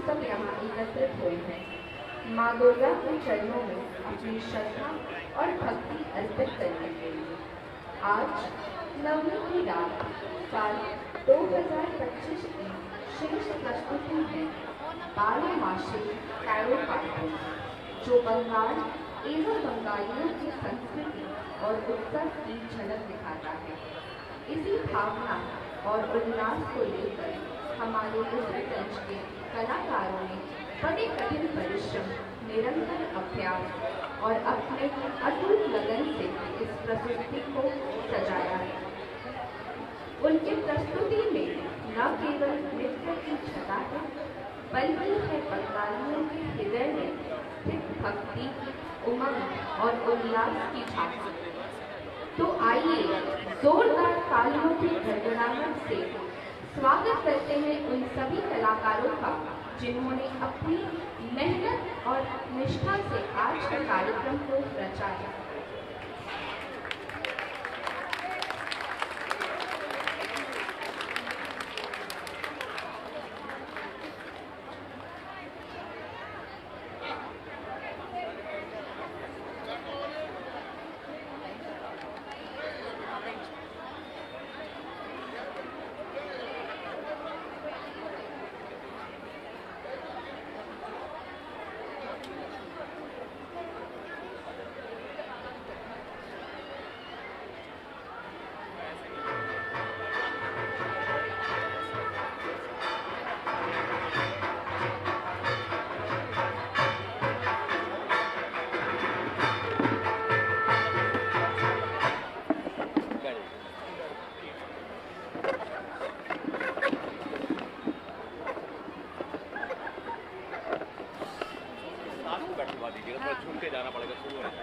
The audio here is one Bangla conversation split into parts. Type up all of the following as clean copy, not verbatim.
सब यहाँ एकत्रित हुए हैं माँ दुर्गा के चरणों में अपनी श्रद्धा और भक्ति अर्पित करने के लिए। आज नवमी की रात साल 2025 की श्रेष्ठ प्रस्तुति है बारहमासी टैरो कार्ड, जो बंगाल एवं बंगालियों की संस्कृति और उत्सव की झलक दिखाता है। इसी भावना और उल्लास को लेकर हमारे मित्रगंज के कलाकारों ने बड़े कठिन परिश्रम, निरंतर अभ्यास और अपने अटूट लगन से इस प्रस्तुति को सजाया है। उनकी प्रस्तुति में न केवल नृत्य की छटा है, बल्कि है बंगालियों के हृदय में स्थित भक्ति, उमंग और उल्लास की झांकी। तो आइए जोरदार तालियों की गड़गड़ाहट से स्वागत करते हैं उन सभी कलाकारों का जिन्होंने अपनी मेहनत और निष्ठा से आज के कार्यक्रम को रचाया। छूट के जाना पड़ेगा, शुरू हो जाएगा।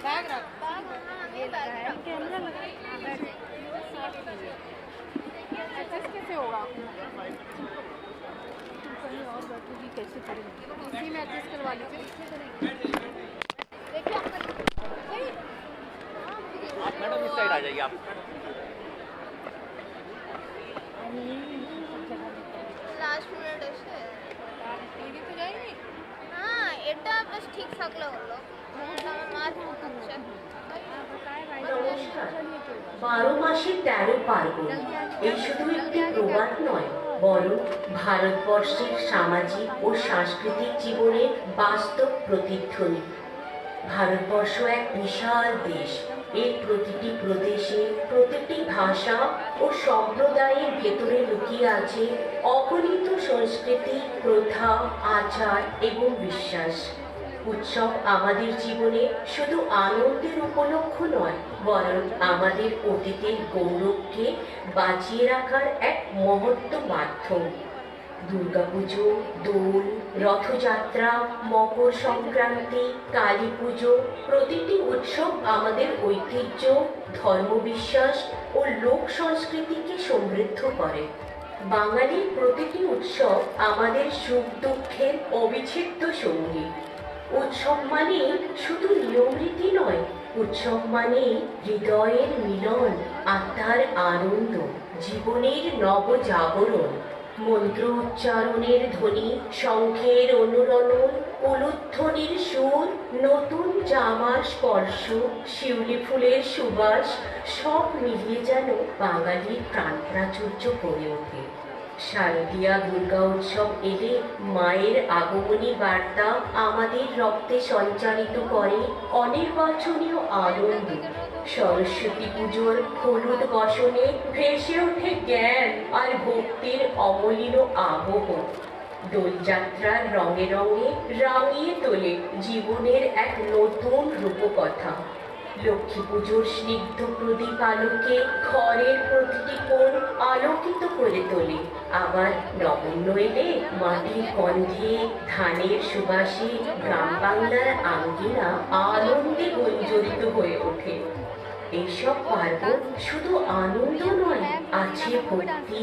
बैग रख, कैमरा लगा, एडजस्ट कैसे होगा? कहीं और बैठोगी कैसे करेंगे? इसी में एडजस्ट करवा लीजिए। देखिए आप मैडम इस साइड आ जाइए। आप लास्ट मिनट এসে টিভি তো যায়নি। হ্যাঁ এটা বেশ ঠিকঠাক লাগলো। আমার মা হচ্ছে নমস্কার। 12 মাসে 13 পার্বণ এই শুধু একটি প্রবাদ নয়, বরং ভারতবর্ষের সামাজিক ও সাংস্কৃতিক জীবনের বাস্তব প্রতিধ্বনি। ভারতবর্ষ এক বিশাল দেশ। এর প্রতিটি প্রদেশে, প্রতিটি ভাষা ও সম্প্রদায়ের ভেতরে লুকিয়ে আছে অগণিত সংস্কৃতি, প্রথা, আচার এবং বিশ্বাস। উৎসব আমাদের জীবনে শুধু আনন্দের উপলক্ষ নয়, বরং আমাদের অতীতের গৌরবকে বাঁচিয়ে রাখার এক মহৎ মাধ্যম। দুর্গাপুজো, দোল, রথযাত্রা, মকর সংক্রান্তি, কালী পুজো, প্রতিটি উৎসব আমাদের ঐতিহ্য, ধর্মবিশ্বাস ও লোক সংস্কৃতিকে সমৃদ্ধ করে। বাঙালির প্রতিটি উৎসব আমাদের সুখ দুঃখের অবিচ্ছেদ্য সঙ্গী। উৎসব মানে শুধু নিয়মরীতি নয়, উৎসব মানে হৃদয়ের মিলন, আত্মার আনন্দ, জীবনের নবজাগরণ। মন্ত্র উচ্চারণের ধ্বনি, শঙ্খের অনুরণন, উলুধ্বনির সুর, নতুন জামার স্পর্শ, শিউলি ফুলের সুবাস, সব মিলিয়ে যেন বাঙালির প্রাণ প্রাচুর্য করে ওঠে। শারদীয়া দুর্গা উৎসব এলে মায়ের আগমনী বার্তা আমাদের রক্তে সঞ্চারিত করে অনির্বাচনীয় আনন্দ। সরস্বতী পুজোর হলুদ বসনে ভেসে ওঠে জ্ঞান আর ভক্তির অমলিন আবহ। দোলযাত্রার রঙে রঙে রাঙিয়ে তোলে জীবনের এক নতুন রূপকথা। লক্ষ্মী পুজোর স্নিগ্ধ প্রদীপ আলোকে ঘরের প্রতিটি কোণ আলোকিত করে তোলে। আবার নবান্ন এলে মাটির গন্ধে, ধানের সুবাসে গ্রাম বাংলার আঙ্গিনা আনন্দে গুঞ্জরিত হয়ে ওঠে। এইসব পার্বণ শুধু আনন্দ নয়, আছে ভক্তি,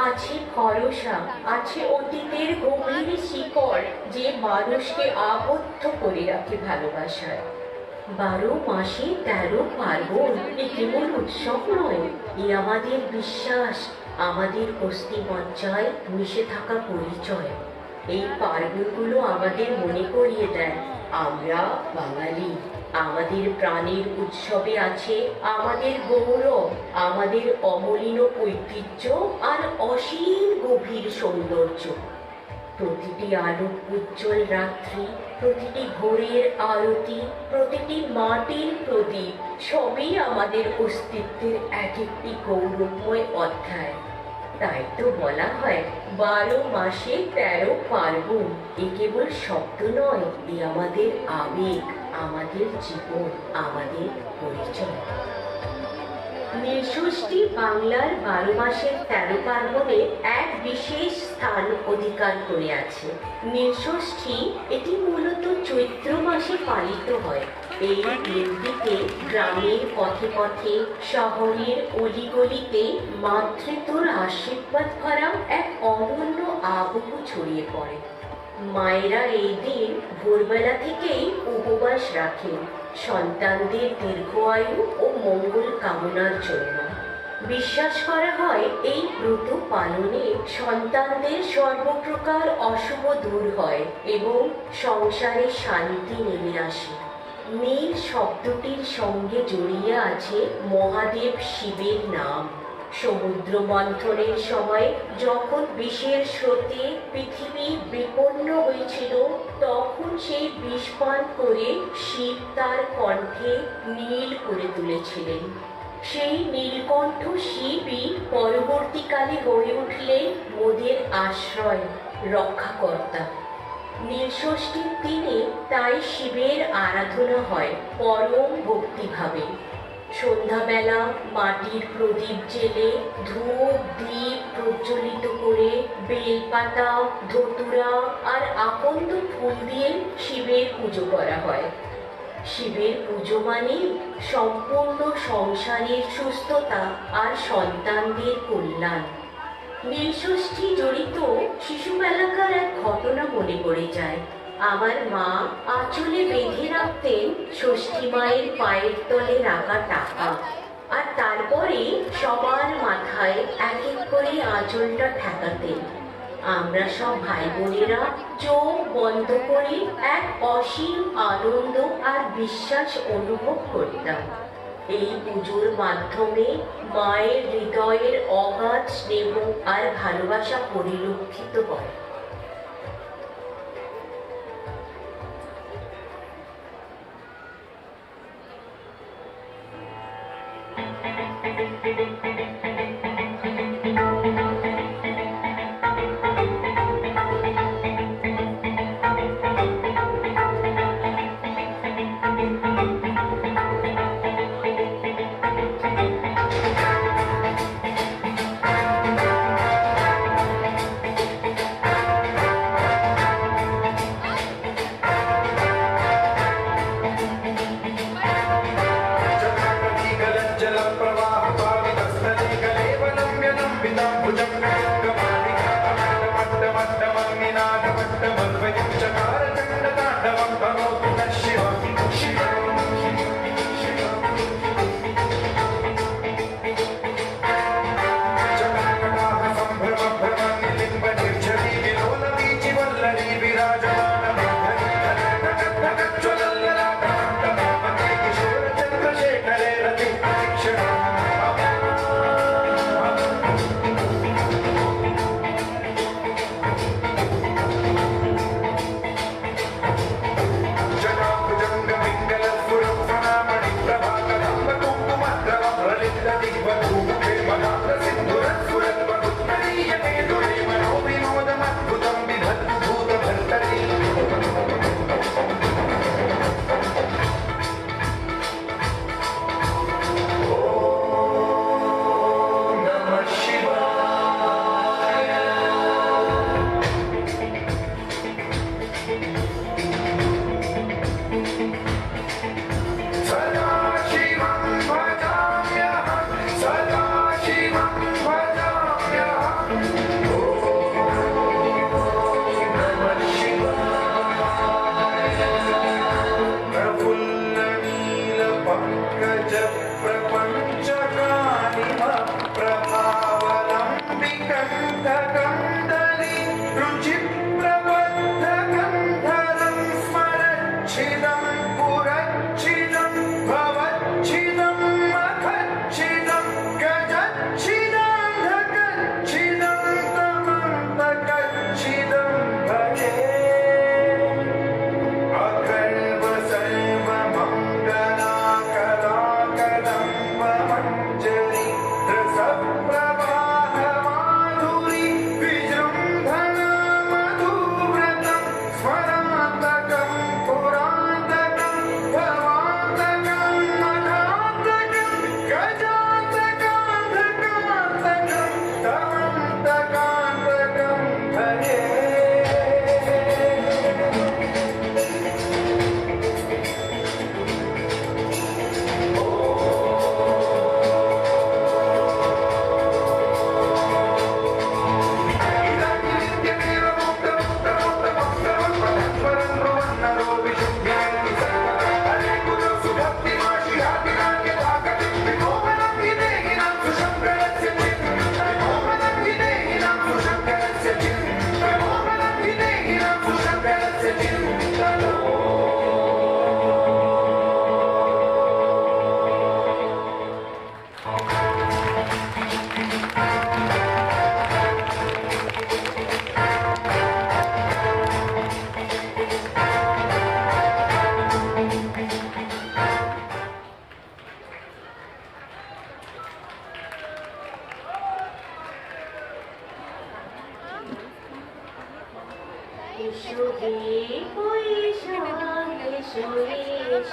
আছে ভরসা, আছে অতীতের গভীর শিকড় যে মানুষকে আবদ্ধ করে রাখে ভালোবাসায়। 12 মাসে 13 পার্বণ এ কেবল উৎসব নয়, এ আমাদের বিশ্বাস, আমাদের অস্থিমজ্জায় মিশে থাকা পরিচয়। এই পার্বণগুলো আমাদের মনে করিয়ে দেয় আমরা বাঙালি। আমাদের প্রাণের উৎসবে আছে আমাদের গৌরব, আমাদের অমলিন ঐতিহ্য আর অসীম গভীর সৌন্দর্য। প্রতিটি আলোক উজ্জ্বল রাত্রি, প্রতিটি ভোরের আরতি, প্রতিটি মাটির প্রদীপ সবই আমাদের অস্তিত্বের এক একটি গৌরবময় অধ্যায়। তাই তো বলা হয় 12 মাসে 13 পার্বণ। এ কেবল শব্দ নয়, এ আমাদের আবেগ, আমাদের জীবন, আমাদের পরিচয়। নীলষষ্ঠী বাংলার 12 মাসের 13 পার্বণে এক বিশেষ স্থান অধিকার করে আছে। নীলষষ্ঠী এটি মূলত চৈত্র মাসে পালিত হয়। এই দিনটিতে গ্রামের পথে পথে, শহরের অলিগলিতে মাতৃত্বর আশীর্বাদ ভরা এক অনন্য আবহ ছড়িয়ে পড়ে। মায়েরা এই দিন ভোরবেলা থেকেই উপবাস রাখেন সন্তানদের দীর্ঘায়ু ও মঙ্গল কামনার জন্য। বিশ্বাস করা হয় এই ব্রত পালনে সন্তানদের সর্বপ্রকার অশুভ দূর হয় এবং সংসারে শান্তি নেমে আসে। নীল শব্দটির সঙ্গে জড়িয়ে আছে মহাদেব শিবের নাম। সমুদ্র মন্থনের সময় যখন বিষের স্রোতে পৃথিবী বিপন্ন হয়েছিল, তখন সেই বিষ পান করে শিব তার কণ্ঠে নীল করে তুলেছিলেন। সেই নীলকণ্ঠ শিবই পরবর্তীকালে হয়ে উঠলেন মোদের আশ্রয়, রক্ষাকর্তা। নীলষষ্ঠীর দিনে তাই শিবের আরাধনা হয় পরম ভক্তিভাবে। সন্ধ্যাবেলা মাটির প্রদীপ জেলে ধূপ দ্বীপ প্রজ্বলিত করে বেলপাতা, ধতুরা আর আকন্দ ফুল দিয়ে শিবের পুজো করা হয়। শিবের পুজো মানে সম্পূর্ণ সংসারের সুস্থতা আর সন্তানদের কল্যাণ। নীলষষ্ঠী জড়িত শিশুবেলাকার এক ঘটনা মনে পড়ে যায়। আমার মা আঁচলে বেঁধে রাখতেন ষষ্ঠী মায়ের পায়ের তলে রাখা টাকা, আর তারপরে সবার মাথায় এক এক করে আঁচলটা ঠেকাতেন। আমরা সব ভাই বোনেরা চোখ বন্ধ করে এক অসীম আনন্দ আর বিশ্বাস অনুভব করতাম। এই পুজোর মাধ্যমে মায়ের হৃদয়ের অগাধ স্নেহ আর ভালোবাসা পরিলক্ষিত হয়।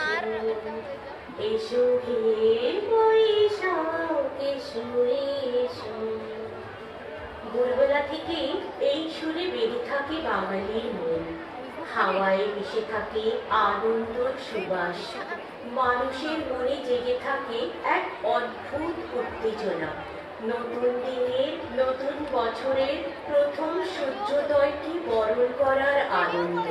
আর এটা হয়ে যাও। এসো হে বৈশাখ এসো এসো। ভোরবেলা থেকে এই সুরে বেঁধে থাকে বাঙালির মন। হাওয়ায় মিশে থাকে আনন্দর সুবাস। মানুষের মনে জেগে থাকে এক অদ্ভুত উত্তেজনা। নতুন দিনের, নতুন বছরের প্রথম সূর্যোদয়কে বরণ করার আনন্দ।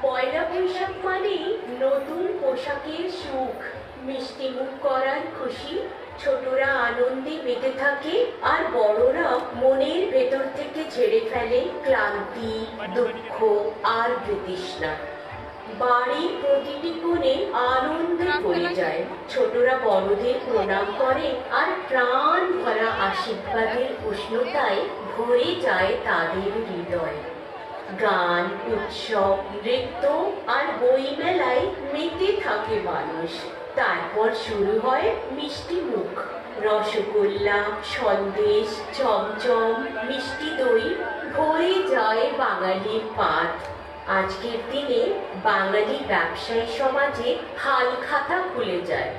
পয়লা বৈশাখ মানেই নতুন পোশাকের সুখ, মিষ্টি মুখ করার খুশি। ছোটরা আনন্দে মেতে থাকে আর বড়রা মনের ভেতর থেকে ঝেড়ে ফেলে ক্লান্তি, দুঃখ আর বিতৃষ্ণা। বাড়ির প্রতিটি কোণে আনন্দে ভরে যায়। ছোটরা বড়দের প্রণাম করে আর প্রাণ ভরা আশীর্বাদের উষ্ণতায় ভরে যায় তাদের হৃদয়। গান, উৎসব, নৃত্য আর বইমেলায় মেতে থাকে মানুষ। তারপর শুরু হয় মিষ্টি মুখ। রসগোল্লা, সন্দেশ, চমচম, মিষ্টি দই ভরে যায় বাঙালির পাত। আজকের দিনে বাঙালি ব্যবসায়ী সমাজে হালখাতা খুলে যায়।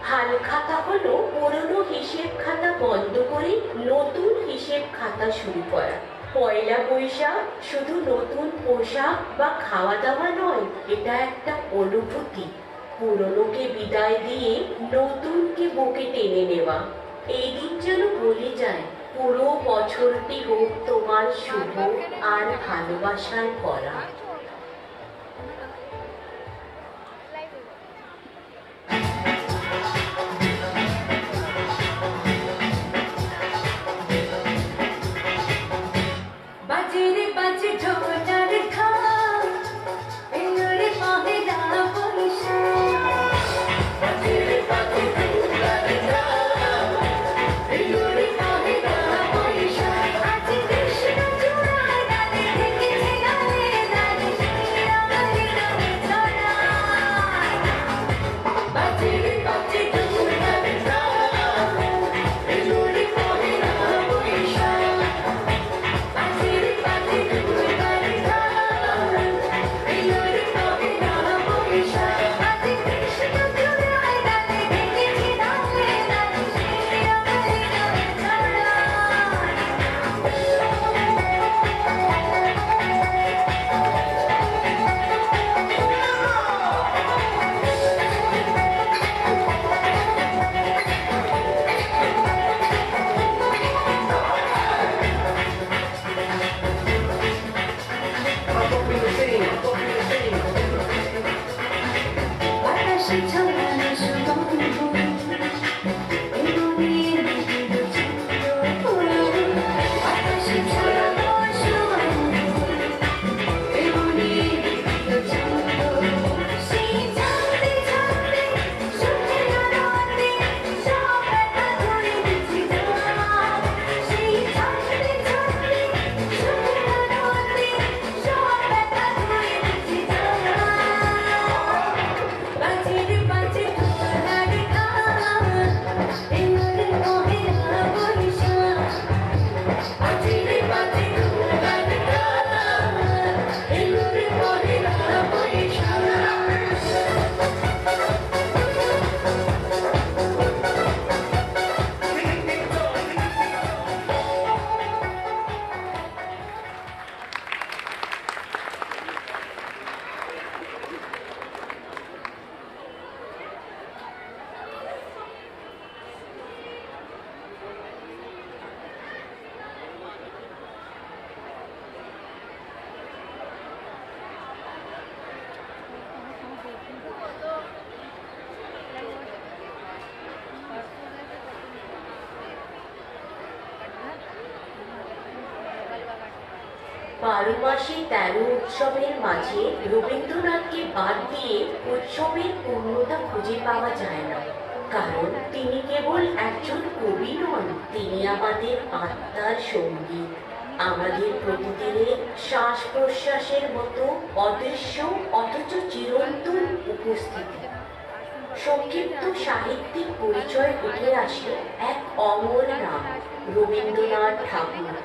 হালখাতা হলো পুরনো হিসেব খাতা বন্ধ করে নতুন হিসেব খাতা শুরু করা। পয়লা বৈশাখ শুধু নতুন পোশাক বা খাওয়া দাওয়া নয়, এটা একটা অনুভূতি। পুরনোকে বিদায় দিয়ে নতুনকে বুকে টেনে নেওয়া। এই দিন যেন বলে যায়, পুরো বছরটি হোক তোমার শুভ আর ভালোবাসায় ভরা। বারো মাসে 13 উৎসবের মাঝে রবীন্দ্রনাথকে বাদ দিয়ে উৎসবের পূর্ণতা খুঁজে পাওয়া যায় না। কারণ তিনি কেবল একজন কবি নন, তিনি আমাদের আত্মার সঙ্গী, আমাদের প্রতিদিনের শ্বাস প্রশ্বাসের মতো অদৃশ্য অথচ চিরন্তন উপস্থিতি। সংক্ষিপ্ত সাহিত্যিক পরিচয় উঠে আসে এক অমর নাম, রবীন্দ্রনাথ ঠাকুর।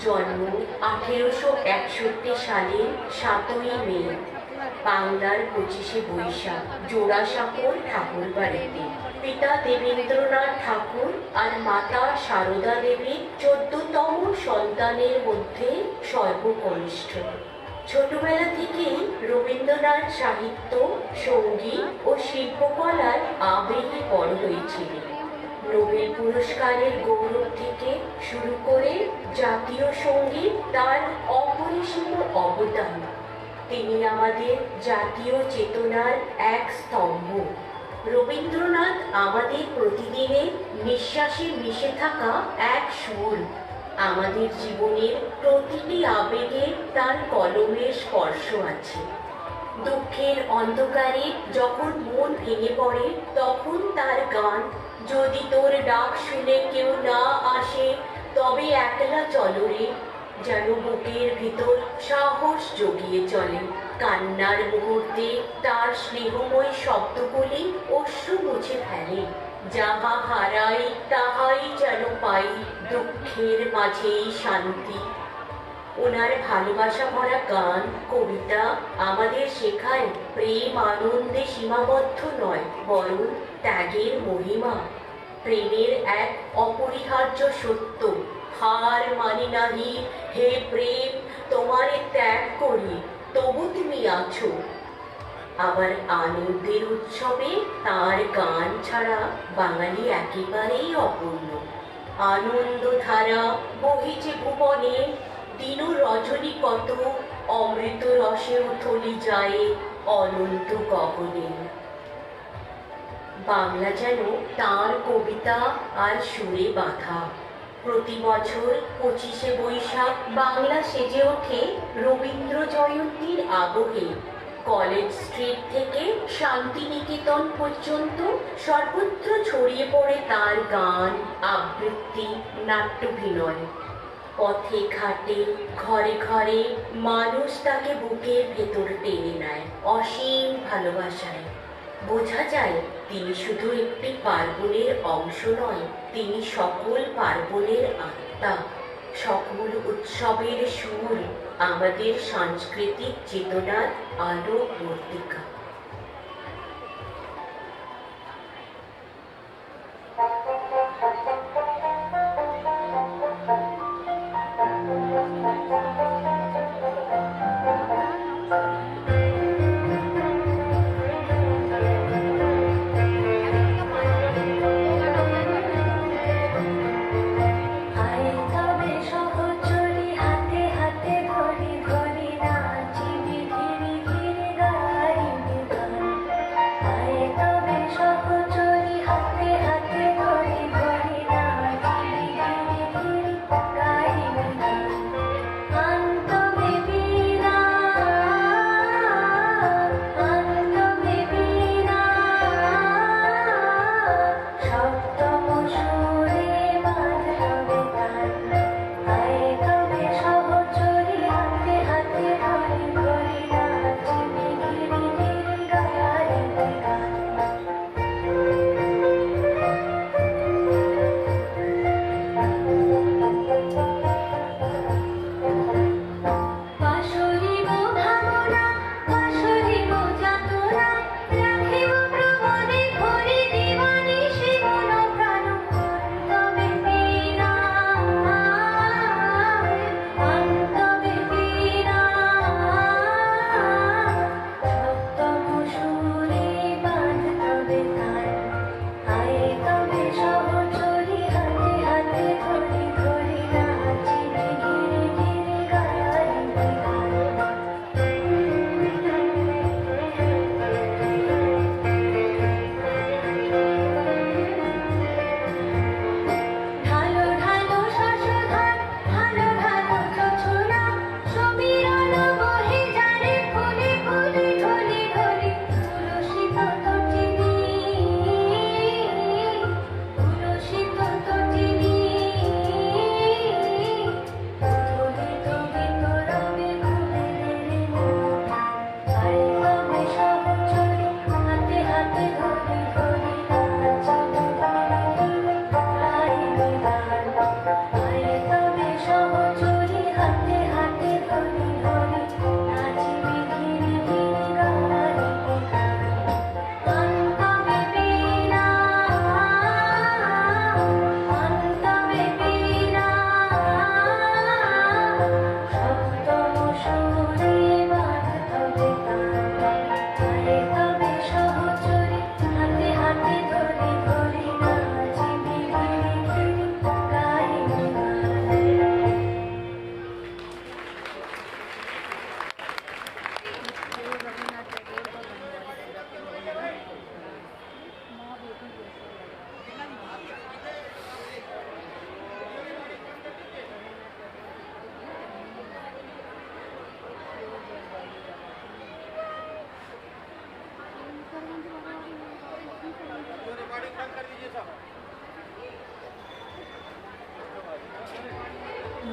জন্ম 1861 সালের 7ই মে। বাংলার 25শে বৈশাখ জোড়াসাঁকোর ঠাকুর বাড়িতে পিতা দেবেন্দ্রনাথ ঠাকুর আর মাতা সারদা দেবী 14তম সন্তানের মধ্যে সর্বকনিষ্ঠ। ছোটবেলা থেকেই রবীন্দ্রনাথ সাহিত্য, সঙ্গীত ও শিল্পকলার আবেগে বড় হয়েছিলেন। নোবেল পুরস্কারের গৌরব থেকে শুরু করে জাতীয় সঙ্গীত তার অপরিসীম অবদান। তিনি আমাদের জাতীয় চেতনার এক স্তম্ভ। রবীন্দ্রনাথ আমাদের প্রতিদিনের নিঃশ্বাসে মিশে থাকা এক সুর। আমাদের জীবনের প্রতিটি আবেগে তার কলমের স্পর্শ আছে। দুঃখের অন্ধকারে যখন মন ভেঙে পড়ে তখন তার গান, যদি তোর ডাক শুনে কেউ না আসে তবে একলা চলো রে, যেন বুকের ভিতর সাহস জগিয়ে চলে। কান্নার মুহূর্তে তার স্নেহময় শব্দগুলি অশ্রু মুছে ফেলে। যাহা হারাই তাহাই যেন পাই, দুঃখের মাঝেই শান্তি। ওনার ভালোবাসা ভরা গান, কবিতা আমাদের শেখায় প্রেম আনন্দে সীমাবদ্ধ নয়, বরং ত্যাগের মহিমা। প্রেমের এক অপরিহার্য সত্য, হার মানি নাহি হে প্রেম, তোমারে ত্যাগ করি তবু তুমি আছো। আবার আনন্দের উৎসবে তার গান ছাড়া বাঙালি একেবারেই অপূর্ণ। আনন্দ ধারা বহিছে ভুবনে, দিন রজনী কত, অমৃত রসে উথলি যায় অনন্ত গগনে। বাংলা যেন তার কবিতা আর সুরে বাঁধা। প্রতি বছর 25শে বৈশাখ বাংলা সেজে ওঠে রবীন্দ্র জয়ন্তীর আবহে। কলেজ স্ট্রিট থেকে শান্তিনিকেতন পর্যন্ত সর্বত্র ছড়িয়ে পড়ে তার গান, আবৃত্তি, নাট্যাভিনয়। পথে ঘাটে ঘরে ঘরে মানুষ তাকে বুকের ভেতর টেনে নেয় অসীম ভালোবাসায়। বোঝা যায় তিনি শুধু একটি পার্বণের অংশ নয়, তিনি সকল পার্বণের আত্মা, সকল উৎসবের সুর, আমাদের সাংস্কৃতিক চেতনার আলো বর্তিকা।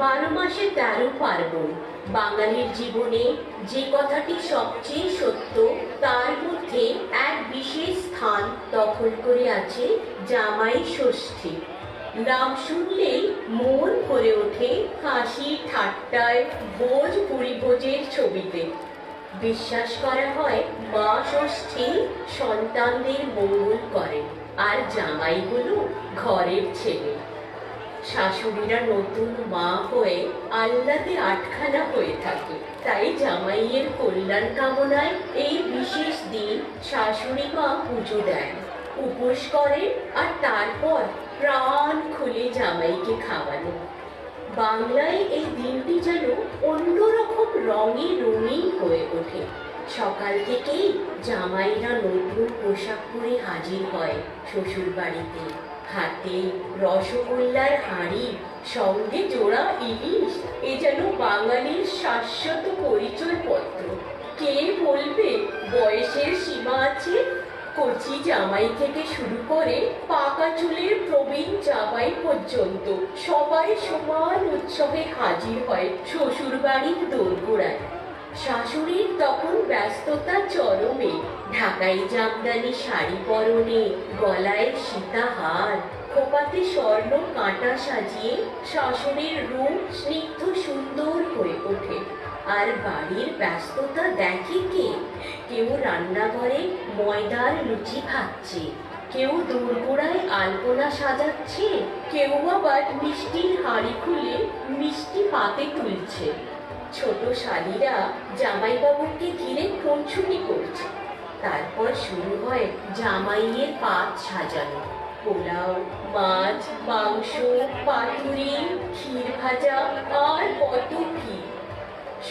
12 মাসে 13 পার্বণ। বাঙালির জীবনে যে কথাটি সবচেয়ে সত্য তার মধ্যে এক বিশেষ স্থান দখল করে আছে জামাই ষষ্ঠী। নাম শুনলেই মন ভরে ওঠে হাসি ঠাট্টায় ভোজ ভোজের ছবিতে। বিশ্বাস করা হয় মা ষষ্ঠী সন্তানদের মঙ্গল করেন, আর জামাইগুলো ঘরের ছেলে। শাশুড়িরা নতুন মা হয়ে আহ্লাদে আটখানা হয়ে থাকে, তাই জামাইয়ের কল্যাণ কামনায় এই বিশেষ দিন শাশুড়ি মা পুজো দেন, উপোস করেন, আর তারপর প্রাণ খুলে জামাইকে খাওয়ানো। বাংলায় এই দিনটি যেন অন্যরকম রঙে রঙিন হয়ে ওঠে। সকাল থেকেই জামাইরা নতুন পোশাক পরে হাজির হয় শ্বশুর বাড়িতে। হাতে রসগোল্লার হাঁড়ি, সঙ্গে জোড়া ইলিশ, এ যেন বাঙালির শাশ্বত পরিচয়পত্র। কে বলবে বয়সের সীমা আছে? কচি জামাই থেকে শুরু করে পাকা চুলের প্রবীণ জামাই পর্যন্ত সবাই সমান উৎসবে হাজির হয় শ্বশুর বাড়ির দোরগোড়ায়। শাশুড়ির তখন ব্যস্ততা চরমে, ঢাকাই জামদানি শাড়ি পরনে, গলায় সীতাহার, খোপাতে স্বর্ণ কাঁটা সাজিয়ে শাশুড়ির রূপ স্নিগ্ধ সুন্দর হয়ে ওঠে। আর বাড়ির ব্যস্ততা দেখে কে? কেউ রান্নাঘরে ময়দার লুচি ভাজছে, কেউ দোরগোড়ায় আলপনা সাজাচ্ছে, কেউ আবার মিষ্টির হাঁড়ি খুলে মিষ্টি পাতে তুলছে। ছোট শালীরা জামাইবাবুকে ঘিরে খুনছুটি করছে। তারপর শুরু হয় জামাইয়ের পাত সাজানো। পোলাও, মাছ, মাংস, পাতুরি, ক্ষীর ভাজা, আর কত কি।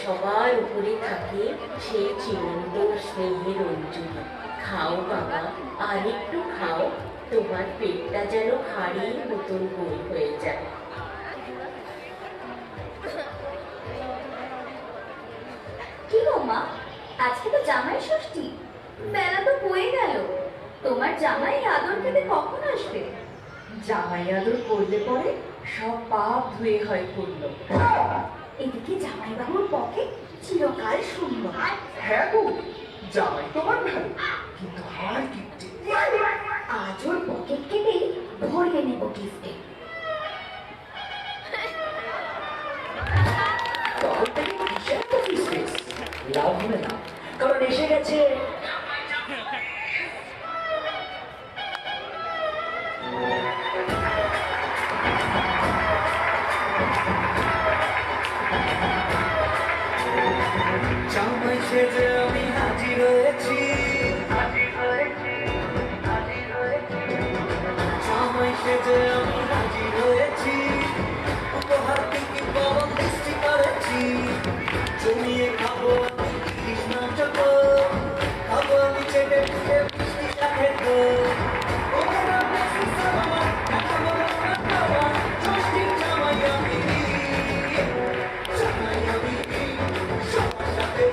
সবার উপরে থাকে সেই চিরন্তন স্নেহের অঞ্জলি। খাও বাবা, আর একটু খাও, তোমার পেটটা যেন হাড়ির মতন গোল হয়ে যায়। কি গো মা, আজকে তো জামাই ষষ্ঠী, মেলা তো বয়ে গেল। তোমার জামাই আদর খেতে কখন আসবে? জামাই আদর করলে পরে সব পাপ ধুয়ে হয় পূর্ণ। এদিকে জামাইবাবুর পকেট চিরকাল শূন্য। হ্যাঁ গো, জামাই তোমার ভালো, কিন্তু হার কিপটে। আজ ওর পকেট কেটেই ভরিয়ে নেব গিফটে। তখন থেকে কিসের তো ফিসফিস? লাভ হবে না, কারণ এসে গেছে জামাই সেজে আমি হাজির হয়েছি, জামাই সেজে আমি হাজির হয়েছি। উপহার থেকে বড় মিষ্টি করেছি, জমিয়ে খাবো আমি ইলিশ মাছ, খাবো আমি চেটে পুটে মিষ্টি সাথে তো। জামাই আমি, জামাই আমি, সবার সাথে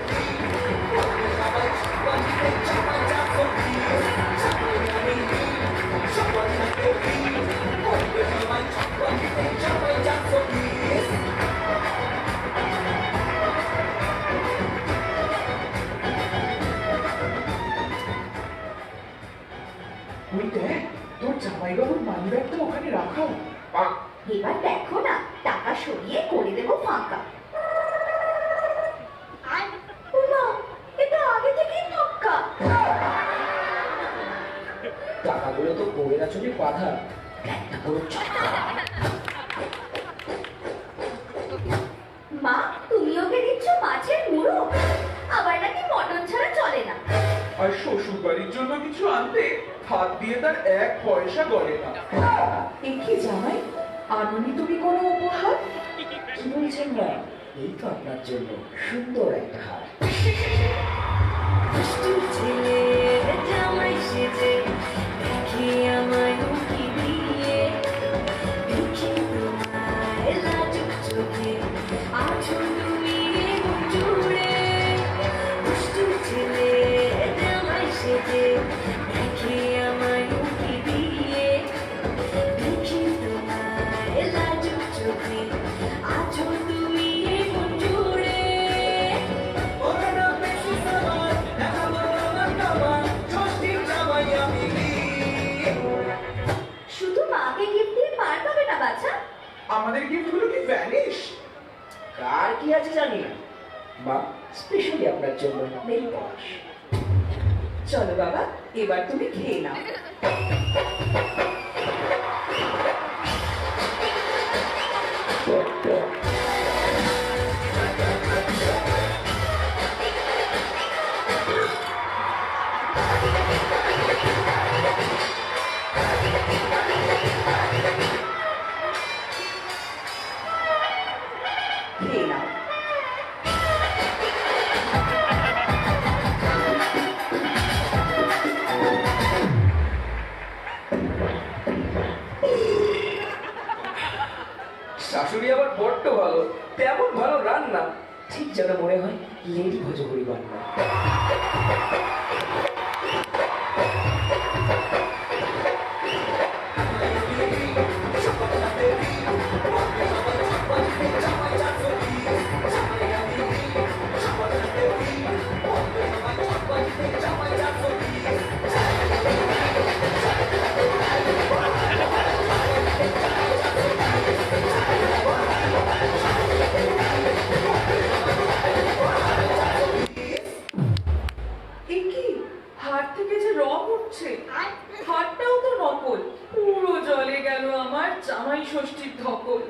সবাই বাড়িতে জামাই যাবো, জামাই আমি, সবার সাথে সবাই বাড়িতে জামাই যাবো। ওই দেখ, তোর জামাইবাবুর মানিব্যাগ তো ওখানে রাখা। এবার দেখো না, টাকা সরিয়ে করে দেবো ফাঁকা। ওমা, এটা আগে থেকেই ফাঁকা। টাকাগুলো তো বউয়ের আঁচলে বাঁধা, একটা পুরো চক্কর। মা, তুমি ওকে দিচ্ছ মাছের মুড়ো, আবার নাকি মটন ছাড়া চলে না। আর শ্বশুর বাড়ির জন্য কিছু আনতে হাত দিয়ে তার 1 পয়সা গড়ে না। কি জামাই, আননি তুমি কোনো উপহার? কি বলছেন না? এই তো আপনার জন্য সুন্দর একটা হার। ছেলে জামাই সেজে দেখি আমায় উকি দিয়ে, দেখি তোমায় লাজুক চোখে আছো তুমি জুড়ে। দুষ্টু ছেলে জামাই সেজে দেখি আমায় উকি দিয়ে, দেখি তোমায় লাজুক চোখে আছো আমাদের গিফটগুলো কি ভ্যানিশ? কার কি আছে জানি না, মা স্পেশালি আপনার জন্য নেই পলিশ। চলো বাবা, এবার তুমি খেয়ে নাও। খেয়ে নাও। শাশুড়ি আবার বড্ড ভালো, তেমন ভালো রান্না, ঠিক যেন মনে হয় লেডি ভজহরি বান্না। এ কি, হাত থেকে যে রং উঠছে, হাতটাও তো নকল, পুরো জলে গেল আমার জামাই ষষ্ঠীর ধকল।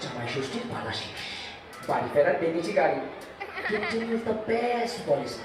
জামাই ষষ্ঠীর পালা শেষ, বাড়ি ফেরার পেয়েছি গাড়ি। Continue the best policy.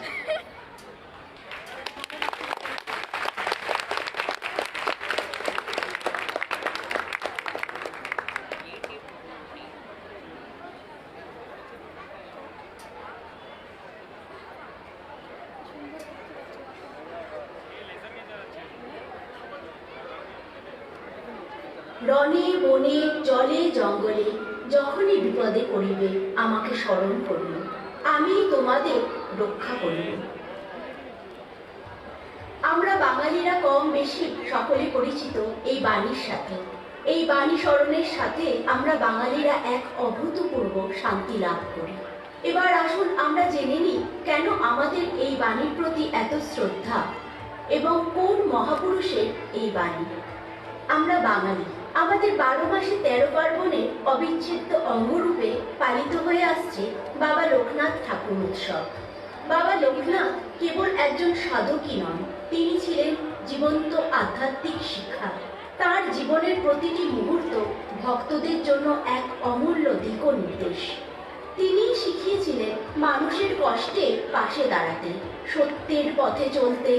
রণে বনে জলে জঙ্গলে যখনই বিপদে পড়িবে আমাকে স্মরণ করিও, আমি তোমাদের রক্ষা করিব। আমরা বাঙালিরা কম বেশি সকলে পরিচিত এই বাণীর সাথে। এই বাণী স্মরণের সাথে আমরা বাঙালিরা এক অভূতপূর্ব শান্তি লাভ করি। এবার আসুন আমরা জেনে নিই কেন আমাদের এই বাণীর প্রতি এত শ্রদ্ধা এবং কোন মহাপুরুষের এই বাণী। আমরা বাঙালি, আমাদের 12 মাসে 13 পার্বণে অবিচ্ছেদ্য অঙ্গরূপে পালিত হয়ে আসছে বাবা লোকনাথ ঠাকুর উৎসব। বাবা লোকনাথ কেবল একজন সাধকই নন, তিনি ছিলেন জীবন্ত আধ্যাত্মিক শিক্ষা। তার জীবনের প্রতিটি মুহূর্ত ভক্তদের জন্য এক অমূল্য দিক নির্দেশ। তিনি শিখিয়েছিলেন মানুষের কষ্টে পাশে দাঁড়াতে, সত্যের পথে চলতে,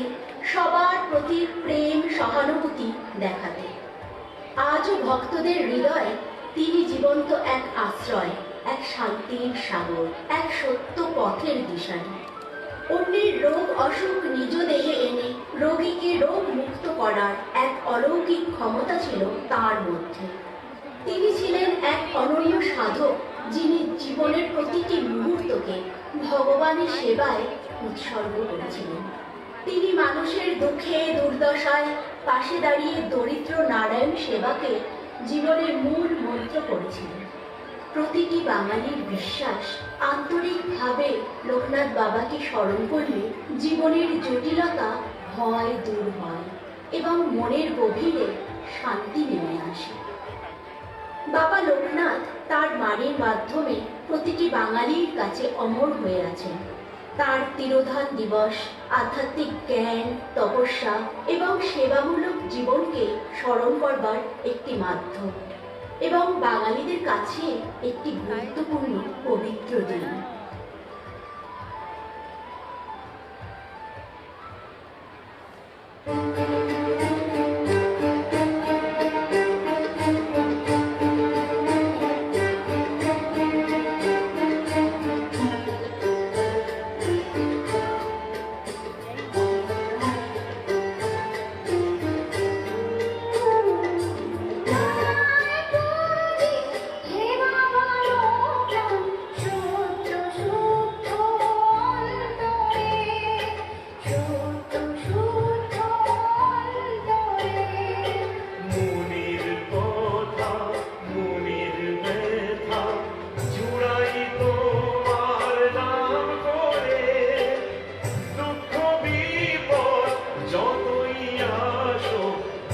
সবার প্রতি প্রেম সহানুভূতি দেখাতে। আজও ভক্তদের হৃদয়ে তিনি জীবন্ত এক আশ্রয়, এক শান্তির সাগর, এক সত্য পথের দিশারি। অন্যের রোগ অসুখ নিজ দেহে এনে রোগীকে রোগ মুক্ত করার এক অলৌকিক ক্ষমতা ছিল তার মধ্যে। তিনি ছিলেন এক অনন্য সাধক, যিনি জীবনের প্রতিটি মুহূর্তকে ভগবানের সেবায় উৎসর্গ করেছিলেন। তিনি মানুষের দুঃখে দুর্দশায় পাশে দাঁড়িয়ে দরিদ্র নারায়ণ সেবাকে জীবনের মূল মন্ত্র করেছিলেন। প্রতিটি বাঙালির বিশ্বাস, আন্তরিকভাবে লোকনাথ বাবাকে স্মরণ করলে জীবনের জটিলতা ভয় দূর হয় এবং মনের গভীরে শান্তি নেমে আসে। বাবা লোকনাথ তার বাণীর মাধ্যমে প্রতিটি বাঙালির কাছে অমর হয়ে আছেন। তার তিরোধান দিবস আধ্যাত্মিক জ্ঞান, তপস্যা এবং সেবামূলক জীবনকে স্মরণ করবার একটি মাধ্যম এবং বাঙালিদের কাছে একটি গুরুত্বপূর্ণ পবিত্র দিন।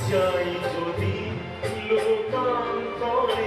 যাই যদি লোকান্তরে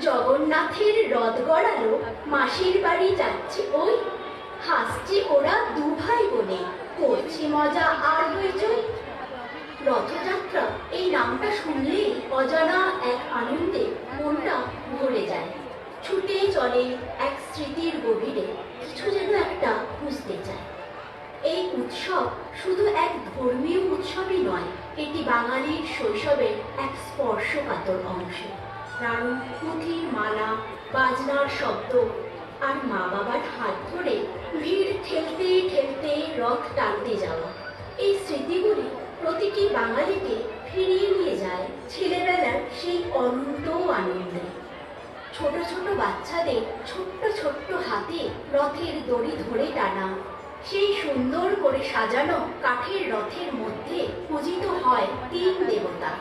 জগন্নাথের রথ গড়ালো, মাসির বাড়ি যাচ্ছে ওই, হাসছে ওরা দু ভাই বোনে, করছে মজা আর হইচই। রথযাত্রা এই নামটা শুনলেই অজানা এক আনন্দে মনটা ভরে যায়। ছুটে চলে এক স্মৃতির গভীরে, কিছু যেন একটা বুঝতে চায়। এই উৎসব শুধু এক ধর্মীয় উৎসবই নয়, এটি বাঙালির শৈশবের এক স্পর্শকাতর অংশ। দারুণ পুঁথির মালা, বাজনার শব্দ আর মা বাবার হাত ধরে ভিড় ঠেলতে ঠেলতে রথ টানতে যাওয়া, এই স্মৃতিগুলি প্রতিটি বাঙালিকে ফিরিয়ে নিয়ে যায় ছেলেবেলার সেই অনন্ত আনন্দে। ছোট ছোট বাচ্চাদের ছোট্ট ছোট্ট হাতে রথের দড়ি ধরে টানা, সেই সুন্দর করে সাজানো কাঠের রথের মধ্যে পূজিত হয় তিন দেবতা,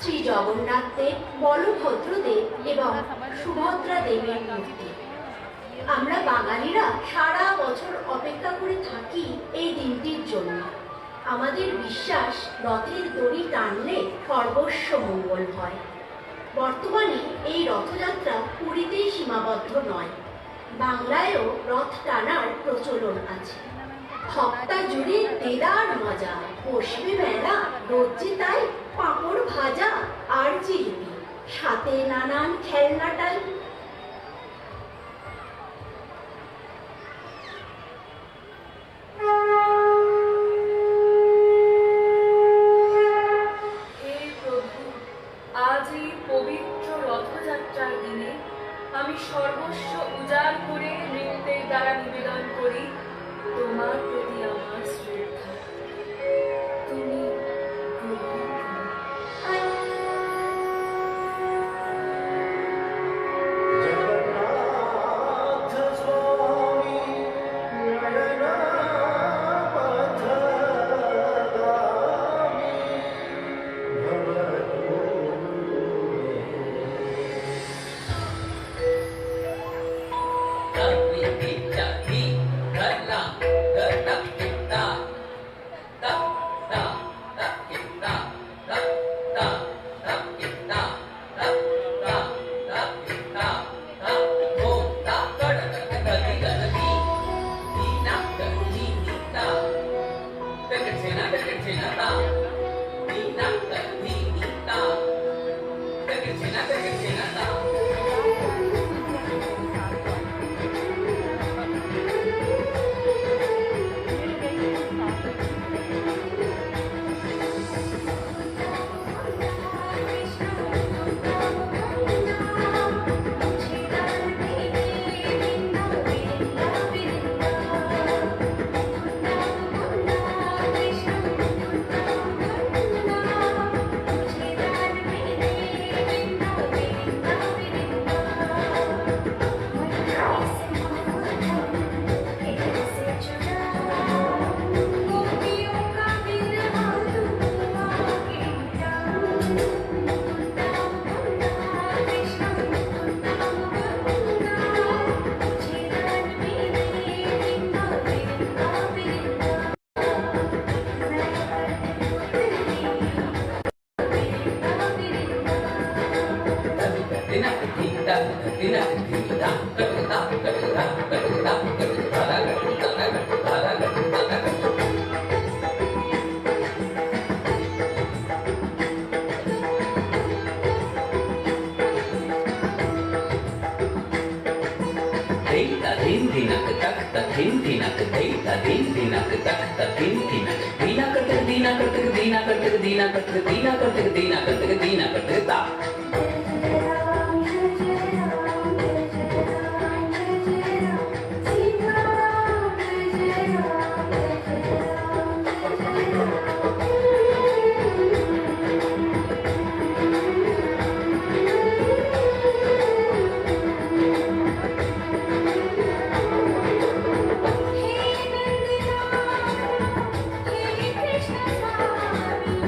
শ্রী জগন্নাথ দেব, বলভদ্র দেব এবং সুভদ্রা দেবীর মূর্তি। আমরা বাঙালিরা সারা বছর অপেক্ষা করে থাকি এই দিনটির জন্য। আমাদের বিশ্বাস, রথের দড়ি টানলে সর্বস্ব মঙ্গল হয়। বর্তমানে এই রথযাত্রা পুরীতেই সীমাবদ্ধ নয়, বাংলায়ও রথ টানার প্রচলন আছে। হপ্তা জুড়ে দেদার মজা, বসবে মেলা, রোজে তাই পাঁপড় ভাজা আর জিলিপি, সাথে নানান খেলনাটাই। হে প্রভু, আজ এই পবিত্র রথযাত্রার দিনে আমি সর্বস্ব উজাড় করে নৃত্যের দ্বারা নিবেদন করি তোমার প্রতি আমার শ্রদ্ধা। তুমি গ্রহণ করো। জগন্নাথ স্বামী নয়নাপথগামী ভবতু Krishna Swami,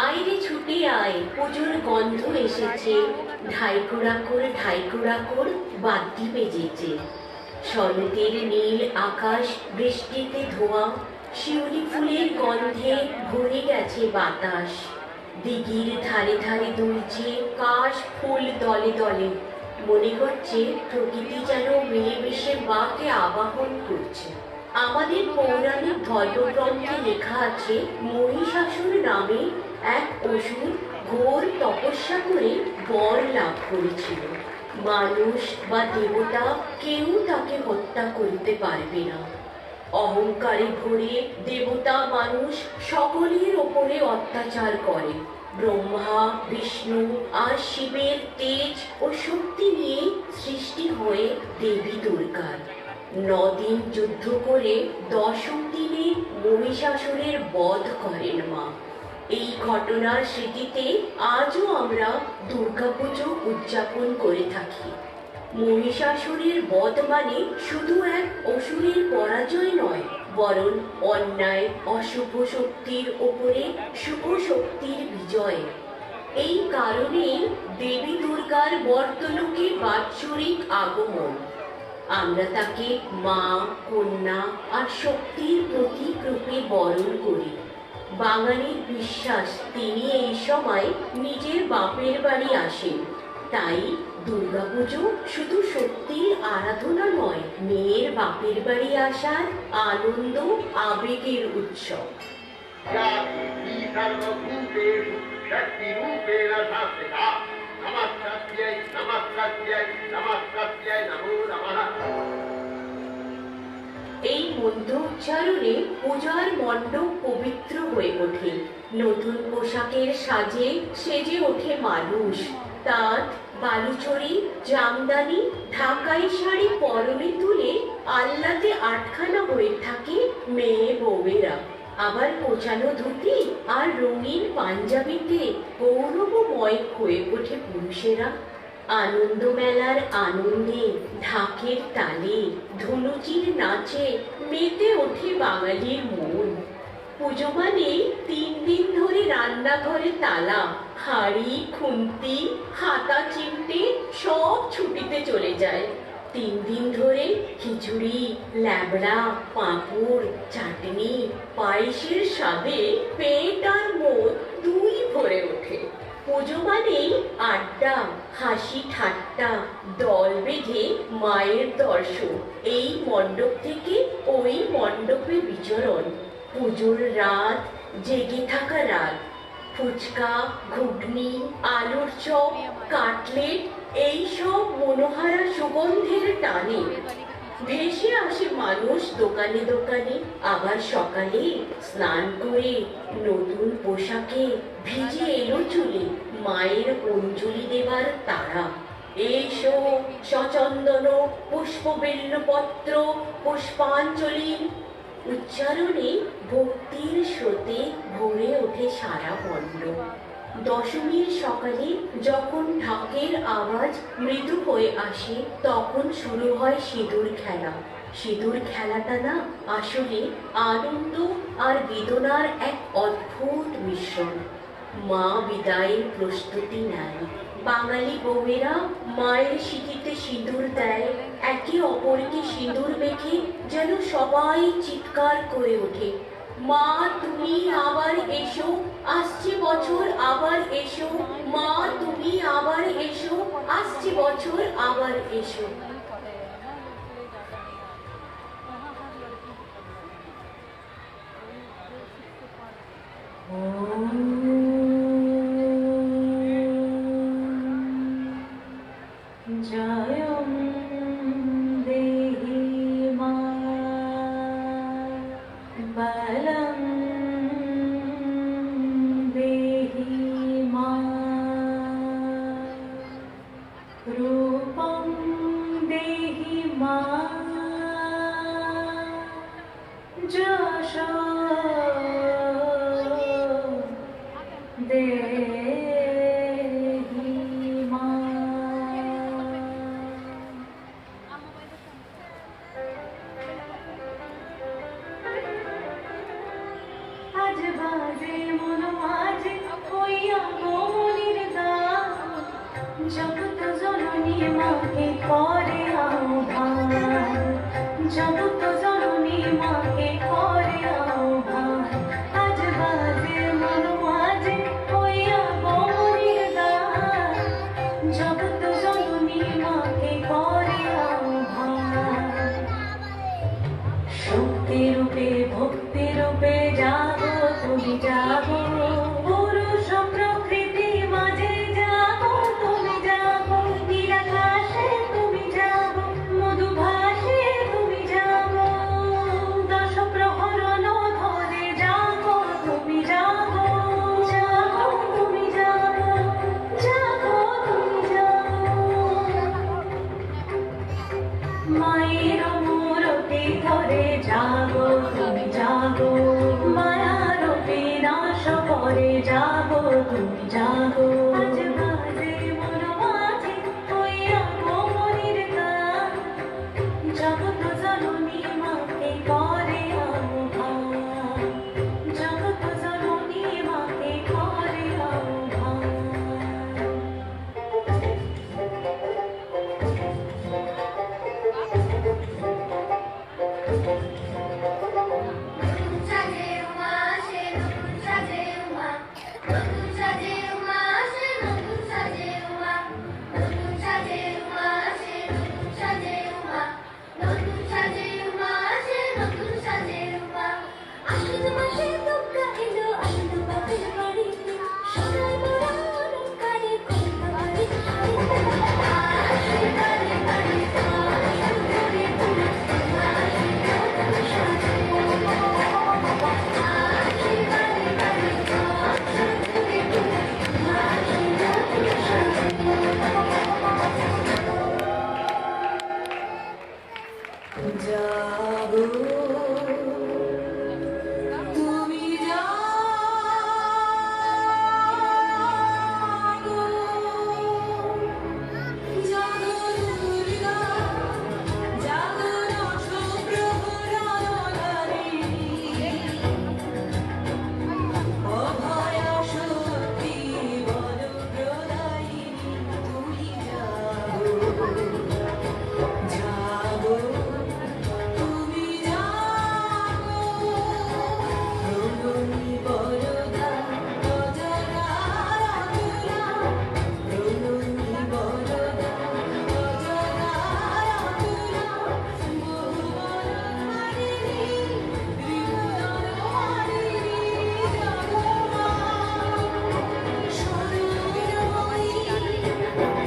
আয় রে ছুটে আয়, পুজোর গন্ধ এসেছে, ঢাইকুড়াকুর বাদ্যি বেজেছে। শরতের নীল আকাশ বৃষ্টিতে ধোয়া, শিউলি ফুলের গন্ধে ভরে গেছে বাতাস। দিঘির ধারে ধারে দুলছে কাশ ফুল দলে দলে, মনে হচ্ছে প্রকৃতি যেন মিলেমিশে মাকে আবাহন করছে। আমাদের পৌরাণিক ধর্মগ্রন্থে লেখা আছে, মহিষাসুর নামে এক অসুর ঘোর তপস্যা করে বর লাভ করেছিল। মানুষ বা দেবতা কেউ তাকে হত্যা করতে পারবে না। অহংকারে ভরে দেবতা মানুষ সকলের ওপরে অত্যাচার করে। ব্রহ্মা, বিষ্ণু আর শিবের তেজ ও শক্তি নিয়ে সৃষ্টি হয়ে দেবী দুর্গার। 9 দিন যুদ্ধ করে 10ম দিনে মহিষাসুরের বধ করেন মা। এই ঘটনার স্মৃতিতে আজও আমরা দুর্গাপুজো উদযাপন করে থাকি। মহিষাসুরের বধ মানে শুধু এক অসুরের পরাজয় নয়, বরং অন্যায় অশুভ শক্তির ওপরে শুভ শক্তির বিজয়। এই কারণে দেবী দুর্গার বর্তলোকে বাৎসরিক আগমন। আমরা তাকে মা, কন্যা আর শক্তির প্রতীক রূপে বরণ করি। বাঙালির বিশ্বাস তিনি এই সময় নিজের বাপের বাড়ি আসেন। তাই দুর্গাপুজো শুধু শক্তির আরাধনা নয়, মেয়ের বাপের বাড়ি আসার আনন্দ আবেগের উৎসব। এই মন্ত্র উচ্চারণে পূজার মণ্ডপ পবিত্র হয়ে ওঠে। নতুন পোশাকের সাজে সেজে ওঠে মানুষ। তাঁত, বালুচরি, জামদানি, ঢাকাই শাড়ি পরনে তুলে আল্লাতে আটখানা হয়ে থাকে মেয়ে বউয়েরা। আবার কোচানো ধুতি আর রঙিন পাঞ্জাবিতে গৌরবময় হয়ে ওঠে পুরুষেরা। আনন্দ মেলার আনন্দে, ঢাকের তালে, ধনুচির নাচে মেতে ওঠে বাঙালির মন। পুজো মানে 3 দিন ধরে রান্নাঘরে তালা, হাঁড়ি, খুন্তি, হাতা চিমটে সব ছুটিতে চলে যায়। 3 দিন ধরে খিচুড়ি, ল্যাবড়া, পাঁপড়, চাটনি, পায়েসের স্বাদে পেট আর মন দুই ভরে ওঠে। পুজো মানেই আড্ডা, হাসি ঠাট্টা, দল বেঁধে মায়ের দর্শন, এই মণ্ডপ থেকে ওই মণ্ডপে বিচরণ। পুজোর রাত, জেগে থাকা রাত, ফুচকা, ঘুগনি, আলুর চপ, কাটলেট এই সব মনোহারা সুগন্ধের টানে ভেসে আসে মানুষ দোকানে দোকানে। আবার সকালে স্নান করে নতুন পোশাকে ভিজে এলো চুলে মায়ের অঞ্জলি দেবার তারা। এসো সচন্দন পুষ্পবেল্লপত্র পুষ্পাঞ্জলি উচ্চারণে ভক্তির স্রোতে ভরে ওঠে সারা মণ্ডপ। দশমীর সকালে যখন ঢাকের আওয়াজ মৃদু হয়ে আসে, তখন শুরু হয় সিঁদুর খেলা। সিঁদুর খেলাটা না আসলে আনন্দ আর বেদনার এক অদ্ভুত মিশ্রণ। মা বিদায়ের প্রস্তুতি নেয়, বাঙালি বউয়েরা মায়ের সিঁথিতে সিঁদুর দেয়। একে অপরকে সিঁদুর মেখে যেন সবাই চিৎকার করে ওঠে, মা তুমি আবার এসো, আসছে বছর আবার এসো, মা তুমি আবার এসো, আসছে বছর আবার এসো। आज বাজে মন মাঝে হইয়া গোমনির গান জগৎ জননী মাকে করে আহ্বান জগৎ জননী মাকে করে আহ্বান আজ বাজে মন মাঝে হইয়া গোমনির গান জগৎ জননী মাকে করে আহ্বান শক্তি রূপে ভক্তি রূপে জাগো তুমি জাগো পুরুষ প্রকৃতি মাঝে জাগো তুমি জাগো নীলাকাশে তুমি জাগো মধু ভাসে তুমি জাগো দশ প্রহরণ ধরে জাগো তুমি জাগো জাগো তুমি জাগো জাগো তুমি জাগো মায়ের মূরতি ধরে জাগো তুমি জাগো মায়ার বিনাশ করে জাগো তুমি জাগো আজ বাজে মন মাঝে হইয়া গোমনির গান জগৎ জননী মাকে করে আহ্বান জগৎ জননী মাকে করে আহ্বান সাজে উমা সে নতুন সাজে উমা নতুন সাজে উমা সে নতুন সাজে উমা নতুন সাজে উমা সে নতুন সাজে উমা নতুন সাজে উমা সে নতুন সাজে উমা আশ্বিন মাসে দুর্গা এলো আনন্দ বাপের বাড়িতে সবাই বড় অলঙ্কারে কন্যা বাড়ি আশীর্বাদে বাড়ি সুন্দরী তুমি জাগো তুমি জাগো জাগো দুর্গা জাগো রসপ্রভুরাধারিণী অভয়া শক্তি বলপ্রদায়িনী তুমি জাগো জাগো তুমি জাগো প্রণমী বরদা অজরার আকুলা প্রণমী বরদা অজরার আকুলা বহুবর হারিণী ত্রিভুবন হারিণী জাগো মা স্বরূপময়ী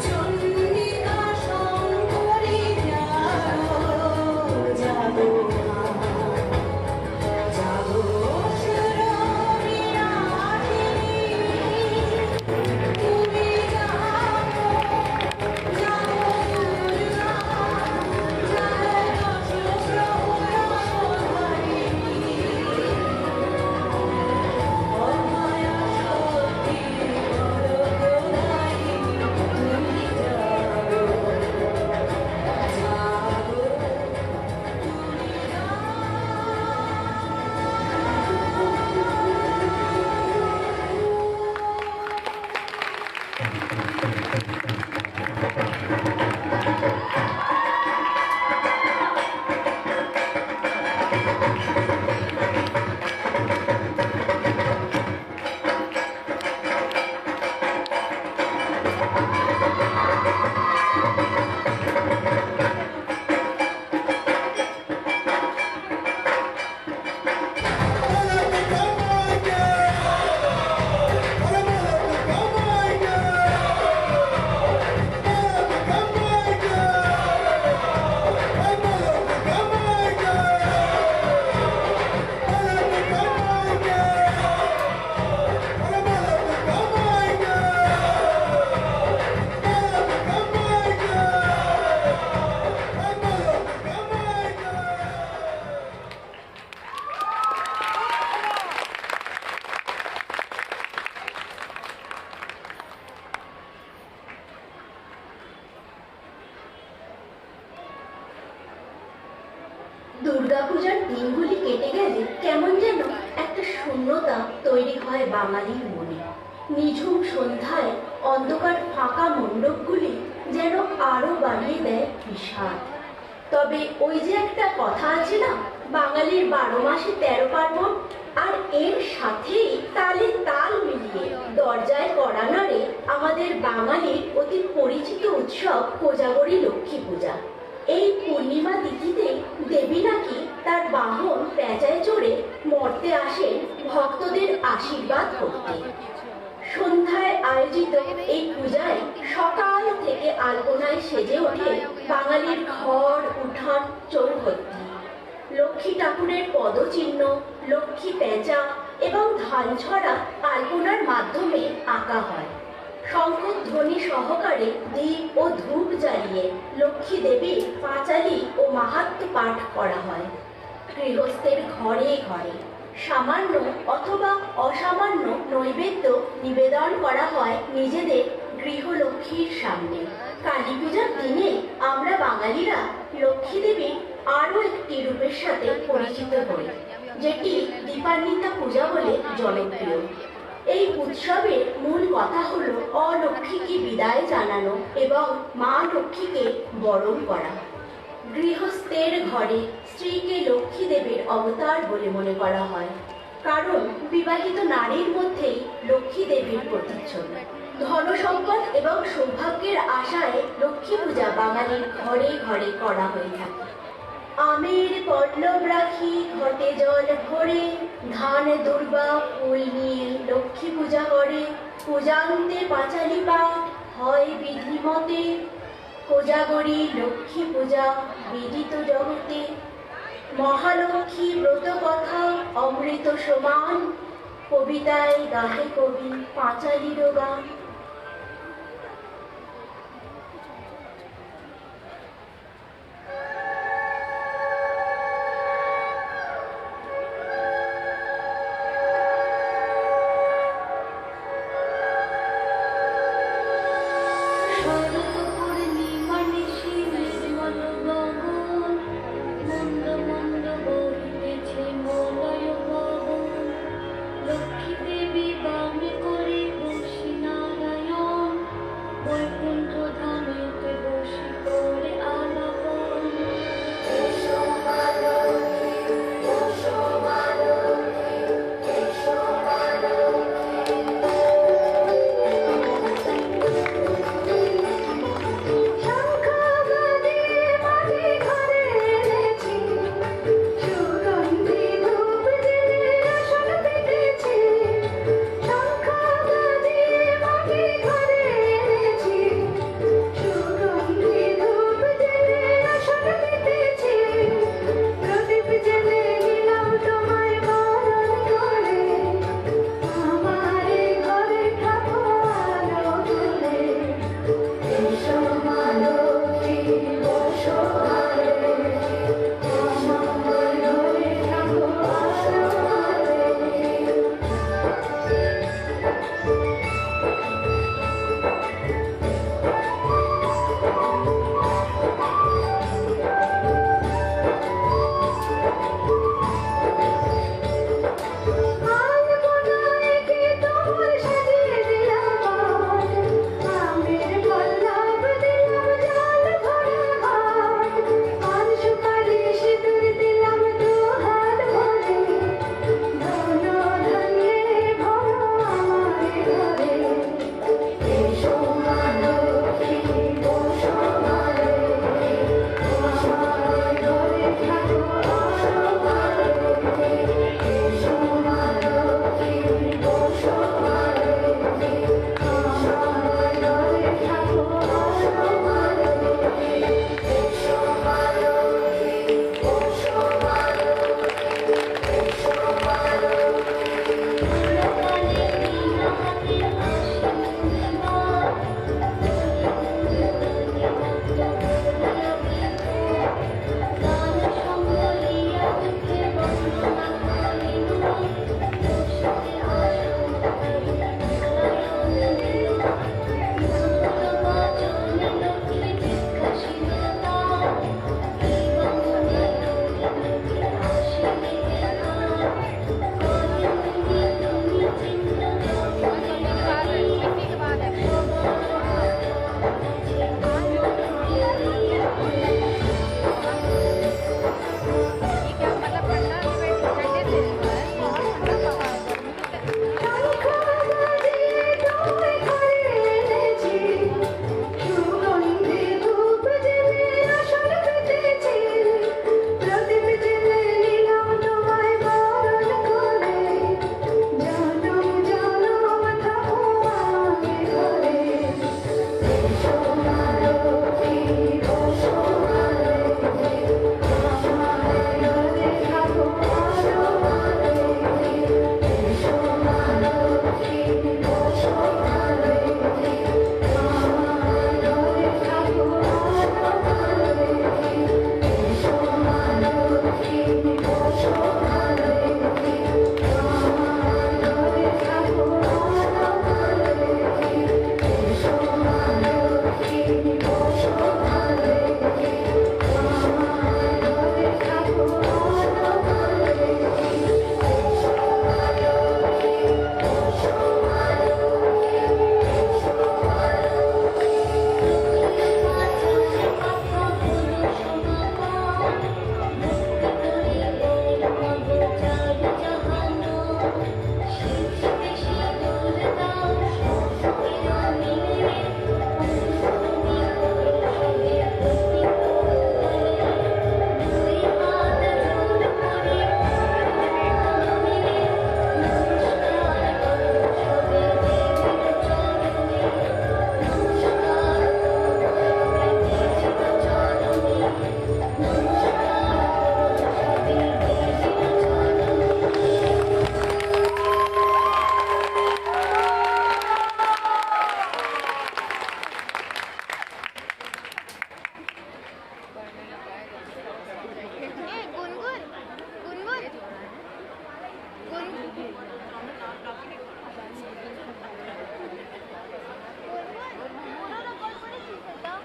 চন্ডিকা শঙ্করী জাগো জাগো মা জাগো সুরবিনাশিনী তুমি জাগো জাগো দুর্গা জাগো রসপ্রভুরাধারিণী অভয়া শক্তি বলপ্রদায়িনী তুমি জাগো জাগো দুর্গাপূজার দিনগুলি কেটে গেলে কেমন যেন একটা শূন্যতা তৈরি বাঙালির মনে। নিঝুম সন্ধ্যায় অন্ধকার ফাঁকা মণ্ডপগুলি যেন আরো বাড়িয়ে দেয় বিষাদ। তবে ওই যে একটা কথা আছে না, বাঙালির 12 মাসে 13 পার্বণ, আর এর সাথেই তালে তাল মিলিয়ে দরজায় কড়া নাড়ে আমাদের বাঙালির অতি পরিচিত উৎসব কোজাগরী লক্ষ্মী পূজা। এই পূর্ণিমা তিথিতে দেবী নাকি তার বাহন পেঁচায় চড়ে মর্তে আসেন ভক্তদের আশীর্বাদ করতে। সন্ধ্যায় আয়োজিত এই পূজায় সকাল থেকে আলপনায় সেজে ওঠে বাঙালির ঘর উঠান চৌহদ্দি। লক্ষ্মী ঠাকুরের পদচিহ্ন, লক্ষ্মী পেঁচা এবং ধান ছড়া আলপনার মাধ্যমে আঁকা হয়। শঙ্খধ্বনি সহকারে দীপ ও ধূপ জ্বালিয়ে লক্ষ্মী দেবীর পাঁচালি ও মাহাত্ম্য পাঠ করা হয়। গৃহস্থের ঘরে ঘরে সামান্য অথবা অসামান্য নৈবেদ্য নিবেদন করা হয় নিজেদের গৃহলক্ষ্মীর সামনে। কালী পূজার দিনে আমরা বাঙালিরা লক্ষ্মী দেবীর আরও একটি রূপের সাথে পরিচিত হই, যেটি দীপান্বিতা পূজা বলে জনপ্রিয়। এই উৎসবের মূল কথা হলো অলক্ষ্মীকে বিদায় জানানো এবং মা লক্ষ্মীকে বরণ করা। গৃহস্থের ঘরে স্ত্রীকে লক্ষ্মী দেবীর অবতার বলে মনে করা হয়, কারণ বিবাহিত নারীর মধ্যেই লক্ষ্মী দেবীর প্রতিচ্ছবি। ধনসম্পদ এবং সৌভাগ্যের আশায় লক্ষ্মী পূজা বাঙালির ঘরে ঘরে করা হয়ে থাকে। আমের পল্লব রাখি ঘটে জল ভরে, ধান দুর্বা ফুল নিয়ে লক্ষ্মী পূজা করে। পূজান্তে পাঁচালি পাঠ হয় বিধিমতে, কোজাগরী লক্ষ্মী পূজা বিদিত জগতে। মহালক্ষ্মী ব্রত কথা অমৃত সমান, কবিতায় গাহে কবি পাঁচালির গান। লক্ষ্মী দেবী বামে করে বসে নারায়ণ।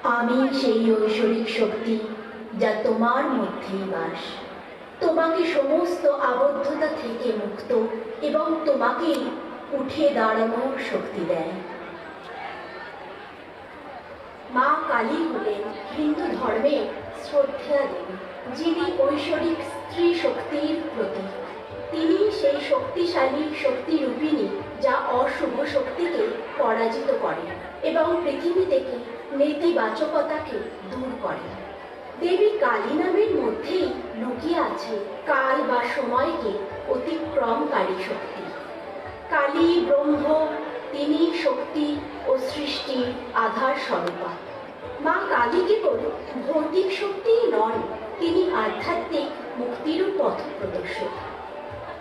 আমি সেই ঐশ্বরিক শক্তি যা তোমার মধ্যেই বাস, তোমাকে সমস্ত আবদ্ধতা থেকে মুক্ত এবং তোমাকে উঠে দাঁড়ানোর শক্তি দেয়। মা কালী হলেন হিন্দু ধর্মের শ্রদ্ধেয়া দেবী, যিনি ঐশ্বরিক স্ত্রী শক্তির প্রতীক। তিনি সেই শক্তিশালী শক্তিরূপিণী যা অশুভ শক্তিকে পরাজিত করে এবং পৃথিবী থেকে নেতিবাচকতাকে দূর করে। দেবী কালী নামের মধ্যেই লুকিয়ে আছে কাল বা সময়কে অতিক্রমকারী শক্তি। কালী ব্রহ্ম, তিনি শক্তি ও সৃষ্টির আধার স্বরূপা। মা কালী কেবল ভৌতিক শক্তিই নন, তিনি আধ্যাত্মিক মুক্তিরও পথ প্রদর্শক।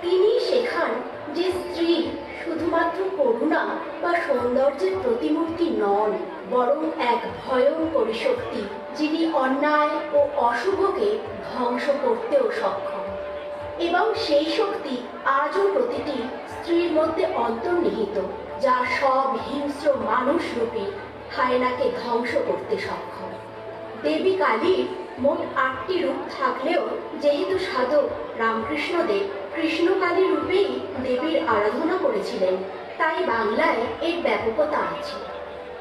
তিনি শেখান যে স্ত্রী শুধুমাত্র করুণা বা সৌন্দর্যের প্রতিমূর্তি নন, বরং এক ভয়ঙ্করী শক্তি, যিনি অন্যায় ও অশুভকে ধ্বংস করতেও সক্ষম। এবং সেই শক্তি আজও প্রতিটি স্ত্রীর মধ্যে অন্তর্নিহিত, যা সব হিংস্র মানুষরূপী হায়নাকে ধ্বংস করতে সক্ষম। দেবী কালীর মোট 8টি রূপ থাকলেও যেহেতু সাধক রামকৃষ্ণদেব কৃষ্ণকালী রূপেই দেবীর আরাধনা করেছিলেন, তাই বাংলায় এর ব্যাপকতা আছে।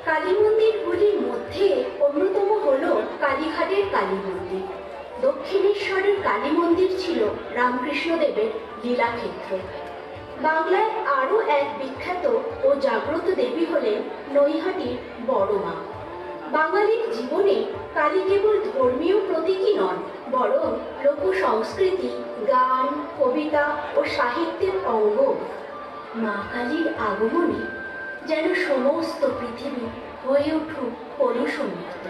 কালী মন্দিরগুলির মধ্যে অন্যতম হল কালীঘাটের কালী মন্দির। দক্ষিণেশ্বরের কালী মন্দির ছিল রামকৃষ্ণদেবের লীলাক্ষেত্র। বাংলায় আরও এক বিখ্যাত ও জাগ্রত দেবী হলেন নৈহাটির বড় মা। বাঙালির জীবনে কালী কেবল ধর্মীয় প্রতীকই নন, বরং লোক সংস্কৃতি, গান, কবিতা ও সাহিত্যের অঙ্গ। মা কালীর আগমনে যেন সমস্ত পৃথিবী হয়ে উঠুক কলুষমুক্ত।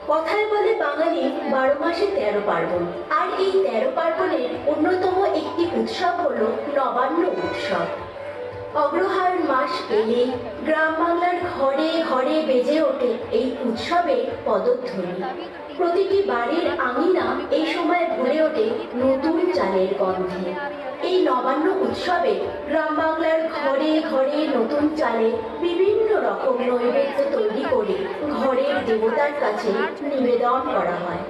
কথায় বলে বাঙালি 12 মাসে 13 পার্বণ, আর এই 13 পার্বণের অন্যতম একটি উৎসব হলো নবান্ন উৎসব। অগ্রহায়ণ মাস এলে গ্রাম বাংলার ঘরে ঘরে বেজে ওঠে এই উৎসবের পদধ্বনি। প্রতিটি বাড়ির আঙিনা এই সময় ভরে ওঠে নতুন চালের গন্ধে। এই নবান্ন উৎসবে গ্রাম বাংলার ঘরে ঘরে নতুন চালে বিভিন্ন রকম নৈবেদ্য তৈরি করে ঘরের দেবতার কাছে নিবেদন করা হয়।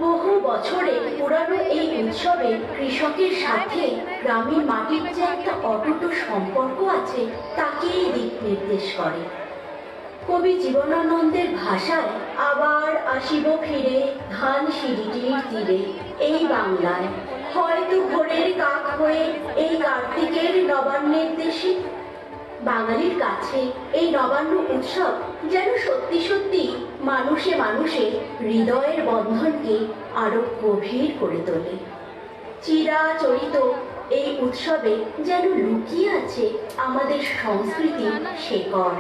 বহু বছরের পুরানো এই উৎসবে কৃষকের সাথে গ্রামের মাটির যে একটা অটুট সম্পর্ক আছে তাকেই দিক নির্দেশ করে। কবি জীবনানন্দের ভাষায় আবার আসিব ফিরে ধান সিঁড়িটির তীরে এই বাংলায়, হয়তো ভোরের কাক হয়ে এই কার্তিকের নবান্নের দেশে। বাঙালির কাছে এই নবান্ন উৎসব যেন সত্যি সত্যি মানুষে মানুষে হৃদয়ের বন্ধনকে আরো গভীর করে তোলে। চিরাচরিত এই উৎসবে যেন লুকিয়ে আছে আমাদের সংস্কৃতির শেকড়।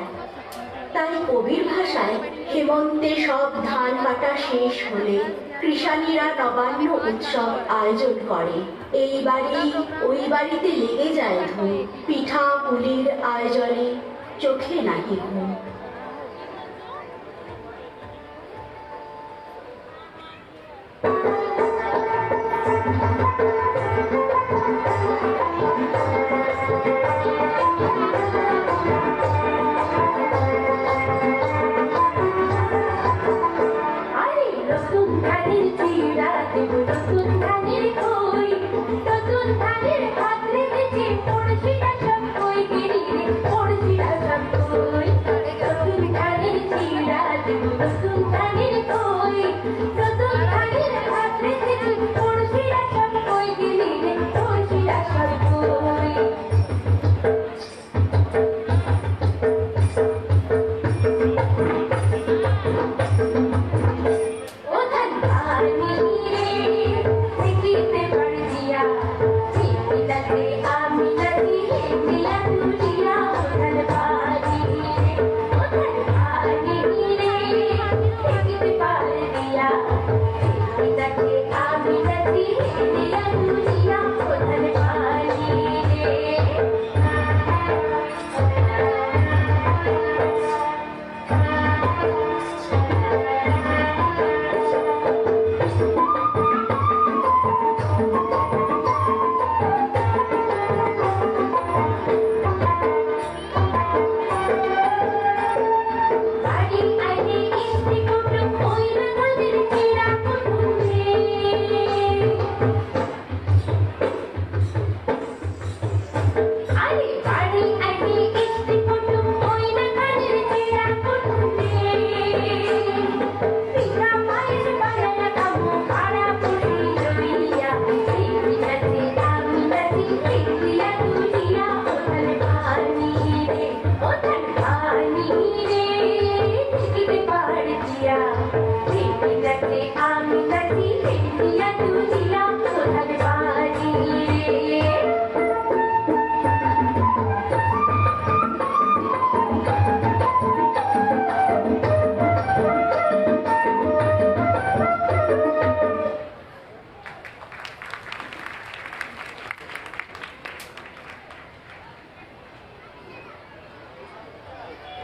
তাই কবির ভাষায় হেমন্তে সব ধান কাটা শেষ হলে কৃষানীরা নবান্ন উৎসব আয়োজন করে। এই বাড়ি ওই বাড়িতে লেগে যায় ধুম, পিঠা পুলির আয়োজনে চোখে নাহি ঘুম।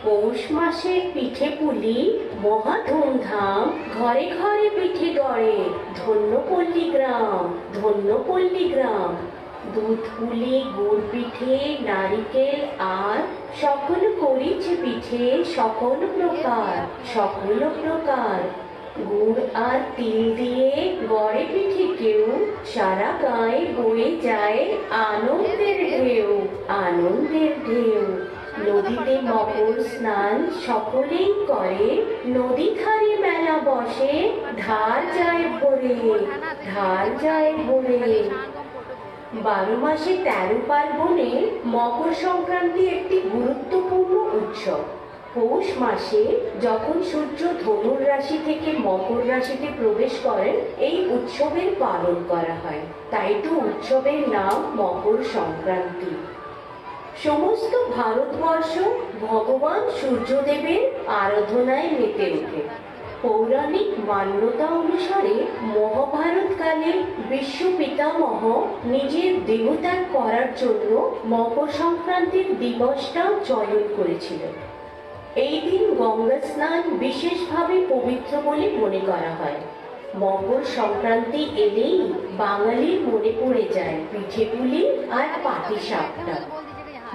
পৌষ মাসের পিঠে পুলি মহা ধুমধাম, ঘরে ঘরে পিঠে গড়ে। পল্লীগ্রাম, ধন্য পল্লীগ্রাম। দুধ পুলি, গুড় পিঠে, নারিকেল আর সকল করিছে পিঠে, সকল প্রকার, সকল প্রকার। গুড় আর তিল দিয়ে গড়ে পিঠে কেউ, সারা গায়ে বয়ে যায় আনন্দের ঢেউ, আনন্দের ঢেউ। নদীতে মকর স্নান সকলেই করে, নদী ধারে মেলা বসে, ধার যায় ভরে, ধার যায় ভরে। 12 মাসে 13 পার্বণে মকর সংক্রান্তি একটি গুরুত্বপূর্ণ উৎসব। পৌষ মাসে যখন সূর্য ধনুর রাশি থেকে মকর রাশিতে প্রবেশ করেন, এই উৎসবের পালন করা হয়। তাই তো উৎসবের নাম মকর সংক্রান্তি। সমস্ত ভারতবর্ষ ভগবান সূর্যদেবের আরাধনায় মেতে ওঠে। পৌরাণিক মান্যতা অনুসারে মহাভারতকালে বিশ্ব পিতামহ নিজের দেহত্যাগ করার জন্য মকর সংক্রান্তির দিবসটা চয়ন করেছিলেন। এই দিন গঙ্গা স্নান বিশেষভাবে পবিত্র বলে মনে করা হয়। মকর সংক্রান্তি এলেই বাঙালির মনে পড়ে যায় পিঠে পুলি আর পাটিসাপটা।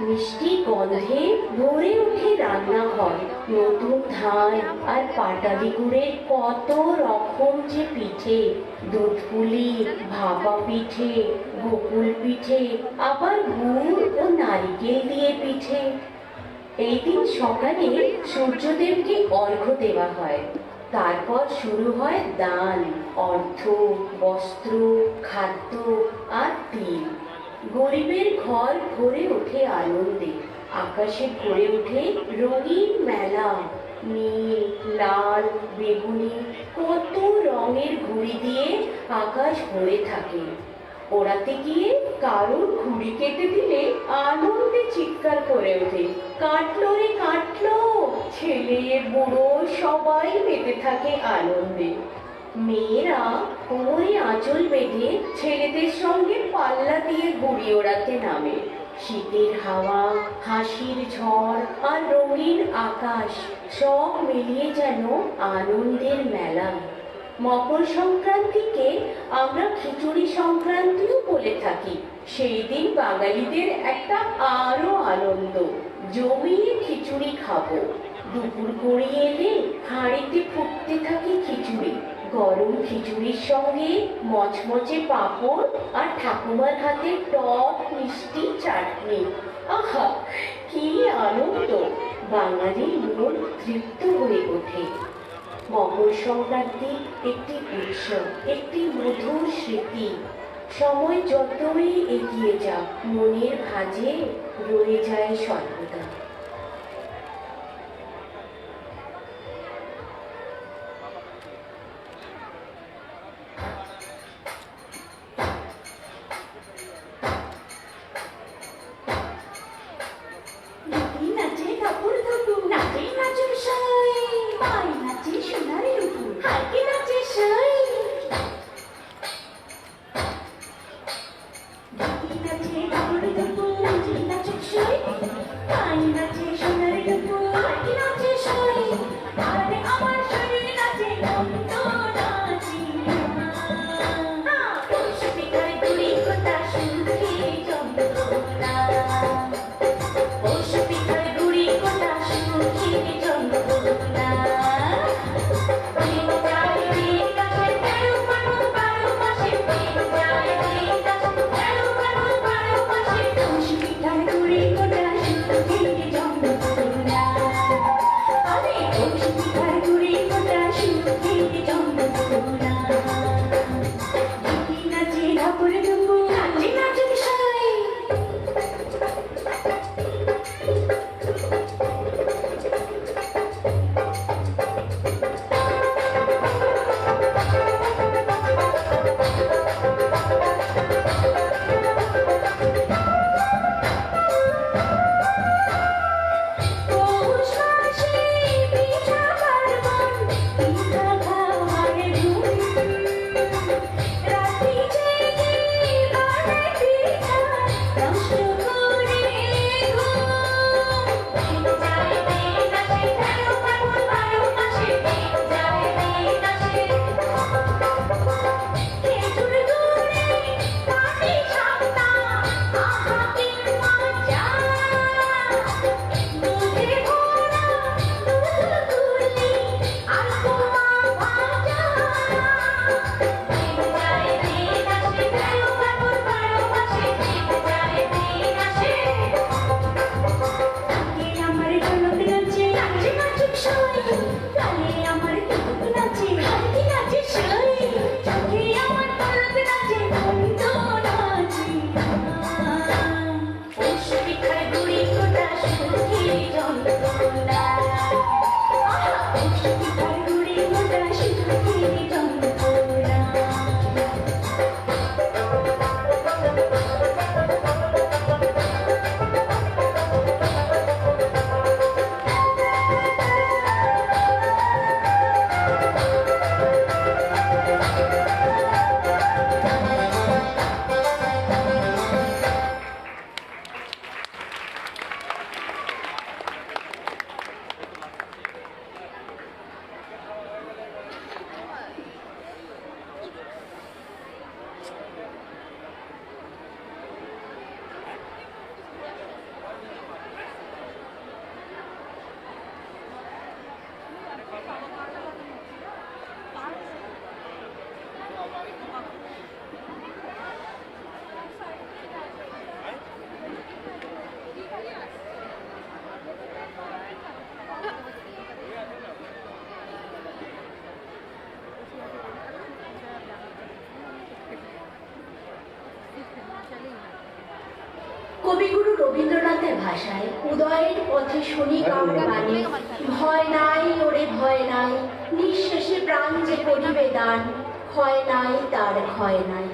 মিষ্টি গন্ধে ভরে উঠে রান্না হয় নতুন ধান আর পাটালি গুড়ের কত রকম যে পিঠে, দুধ পুলি, ভাপা পিঠে, গোকুল পিঠে, আবার গুড় ও নারিকেল দিয়ে পিঠে। এই দিন সকালে সূর্যদেবকে অর্ঘ্য দেওয়া হয়। তারপর শুরু হয় দান, অর্থ, বস্ত্র, খাদ্য আর তিল। গরিবের ঘর ভরে ওঠে আনন্দে, আকাশে ভরে ওঠে রঙিন মেলা। নীল, লাল, বেগুনি কত রঙের ঘুড়ি দিয়ে আকাশ ভরে থাকে। ওড়াতে গিয়ে কারোর ঘুড়ি কেটে দিলে আনন্দে চিৎকার করে ওঠে, কাটলো রে কাটলো। ছেলে বুড়ো সবাই মেতে থাকে আনন্দে। মেয়েরা কোমরে আঁচল বেঁধে ছেলেদের সঙ্গে পাল্লা দিয়ে ঘুড়ি ওড়াতে নামে। শীতের হাওয়া, হাসির ঝড় আর রঙিন আকাশ সব মিলিয়ে যেন আনন্দের মেলা। মকর সংক্রান্তিকে আমরা খিচুড়ি সংক্রান্তিও বলে থাকি। সেই দিন বাঙালিদের একটা আরো আনন্দ, জমিয়ে খিচুড়ি খাবো। দুপুর গড়িয়ে এলে হাঁড়িতে ফুটতে থাকে খিচুড়ি। গরম খিচুড়ির সঙ্গে মচমচে পাঁপড় আর ঠাকুমার হাতে টক মিষ্টি চাটনি। আহা, কি আনন্দ! বাঙালির মন তৃপ্ত হয়ে ওঠে। মকর সংক্রান্তি একটি উৎসব, একটি মধুর স্মৃতি। সময় যতই এগিয়ে যাক, মনের ভাঁজে রয়ে যায় সর্বদা। রবীন্দ্রনাথের ভাষায় উদয়ের পথে শুনি কার বাণী, ভয় নাই ওরে ভয় নাই, নিঃশেষে প্রাণ যে করিবে দান, ক্ষয় নাই তার ক্ষয় নাই।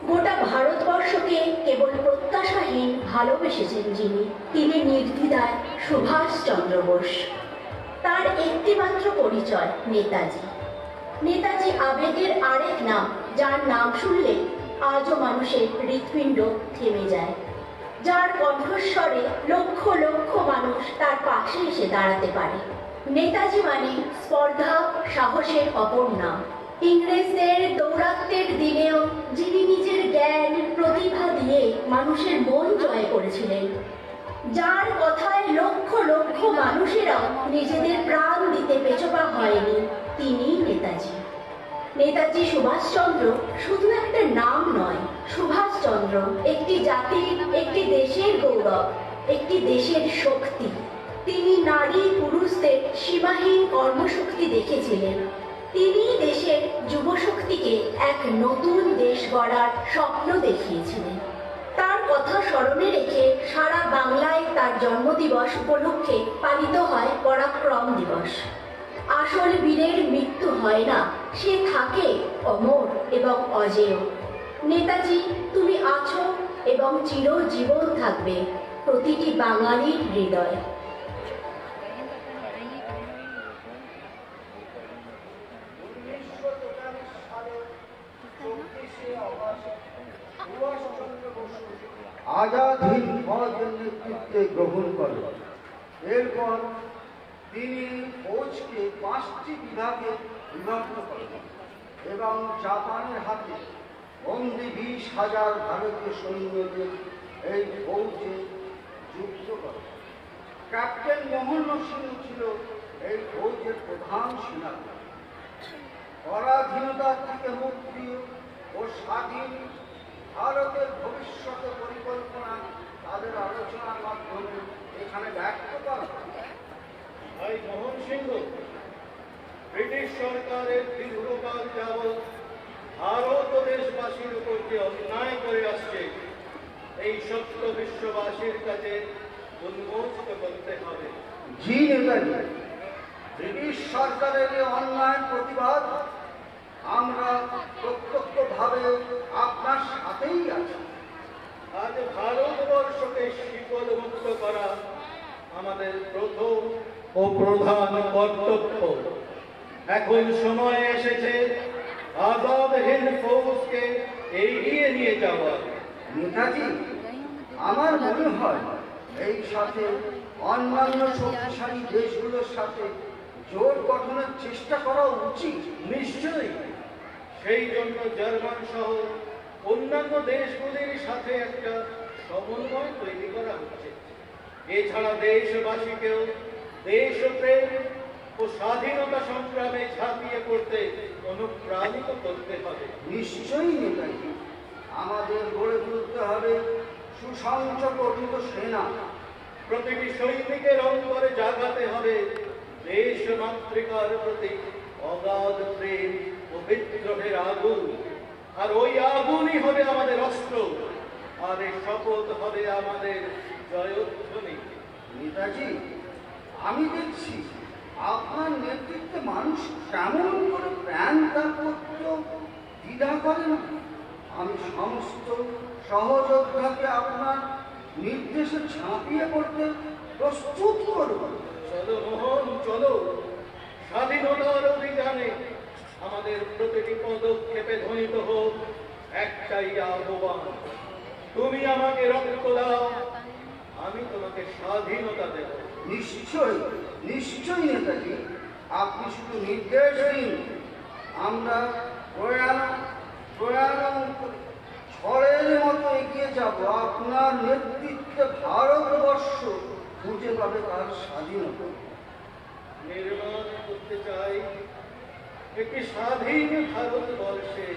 গোটা ভারতবর্ষকে কেবল প্রত্যাশাহীন ভালোবেসেছেন যিনি, তিনি নির্দ্বিধায় সুভাষচন্দ্র বোস। তার একটিমাত্র পরিচয় নেতাজি। নেতাজি আবেগের আরেক নাম, যার নাম শুনলে আজও মানুষের হৃৎপিণ্ড থেমে যায়, যার কণ্ঠস্বরে লক্ষ লক্ষ মানুষ তার পাশে এসে দাঁড়াতে পারে। নেতাজি মানে স্পর্ধা, সাহসের অপর নাম। ইংরেজদের দৌরাত্ম্যের দিনেও যিনি নিজের জ্ঞান প্রতিভা দিয়ে মানুষের মন জয় করেছিলেন, যার কথায় লক্ষ লক্ষ মানুষেরাও নিজেদের প্রাণ দিতে পেছপা হয়নি, তিনি নেতাজি। নেতাজি সুভাষচন্দ্র শুধু একটা নাম নয়, সুভাষচন্দ্র একটি জাতির, একটি দেশের গৌরব, একটি দেশের শক্তি। তিনি নারী পুরুষদের সীমাহীন কর্মশক্তি দেখেছিলেন। তিনি দেশের যুবশক্তিকে এক নতুন দেশ গড়ার স্বপ্ন দেখিয়েছিলেন। তার কথা স্মরণে রেখে সারা বাংলায় তার জন্মদিবস উপলক্ষে পালিত হয় পরাক্রম দিবস। আসল বীরের মৃত্যু হয় না, সে থাকে অমর এবং অজেয়। নেতাজি, তুমি আছো এবং চিরজীবন থাকবে প্রতিটি বাঙালির হৃদয়ে। আজাদ হিন্দ ফৌজের নেতৃত্বে গ্রহণ করেন। এরপর তিনি ফৌজকে 5টি বিভাগে বিভক্ত করেন এবং জাপানের হাতে বন্দী 20,000 ভারতীয় সৈন্যদের এই ফৌজে যুক্ত করেন। ক্যাপ্টেন মোহন সিং ছিল এই ফৌজের প্রধান সেনাপতি। পরাধীনতার থেকে মুক্তি ও স্বাধীন ভারতের ভবিষ্যতের পরিকল্পনা তাদের আলোচনার মাধ্যমে এখানে ব্যক্ত করা হয়। ভাই মোহন সিংহ ব্রিটিশ সরকারের দীর্ঘকাল যাবৎ ভারত ও দেশবাসীর উপর যে অন্যায় করে আসছে, এই সত্য বিশ্ববাসীর কাছে উন্মোচিত করতে হবে। জি নেতাজি, ব্রিটিশ সরকারের এই অন্যায় প্রতিবাদ আমরা প্রত্যক্ষভাবে আপনার সাথেই আছি। আজ ভারতবর্ষকে শিকল মুক্ত করা আমাদের প্রথম ও প্রধান কর্তব্য। এখন সময় এসেছে আজাদ হিন্দ ফৌজকে এগিয়ে নিয়ে যাওয়ার। নেতাজি, আমার মনে হয় এই সাথে অন্যান্য শক্তিশালী দেশগুলোর সাথে জোট গঠনের চেষ্টা করা উচিত। নিশ্চয়ই। সেই জন্য জার্মান সহ অন্যান্য দেশগুলির সাথে একটা সমন্বয় তৈরি করা হচ্ছে। এছাড়া দেশবাসীকেও দেশপ্রেম ও স্বাধীনতা সংগ্রামে ঝাঁপিয়ে পড়তে অনুপ্রাণিত করতে হবে। নিশ্চয়ই নেতাজি, আমাদের গড়ে তুলতে হবে সুসংগঠিত সেনা। প্রতিটি সৈনিকের অন্তরে জাগাতে হবে দেশ মাতৃকার প্রতি অগাধ প্রেম ও বিদ্রোহের আগুন। আর ওই আগুনই হবে আমাদের অস্ত্র, আর এই শপথ হবে আমাদের জয়ধ্বনি। নেতাজি, আমি দেখছি আপনার নেতৃত্বে মানুষ কেমন করে প্রাণ ত্যাগ করতেও দ্বিধা করে না। আমি সমস্ত সহযোদ্ধাকে আপনার নির্দেশে ঝাঁপিয়ে পড়তে প্রস্তুত করব। চলো মোহন, চলো। স্বাধীনতার অভিযানে আমাদের প্রতিটি পদক্ষেপে ধ্বনিত হোক একটাই আহ্বান, তুমি আমাকে রক্ত দাও, আমি তোমাকে স্বাধীনতা দেব। নিশ্চয়ই, নিশ্চয়ই নেতাজি, আপনি শুধু নির্দেশ দিন, আমরা ঝড়ের মতো এগিয়ে যাব। আপনার নেতৃত্বে ভারতবর্ষ খুঁজে পাবে তার স্বাধীনতা। নির্মাণ করতে চাই একটি স্বাধীন ভারতবর্ষে,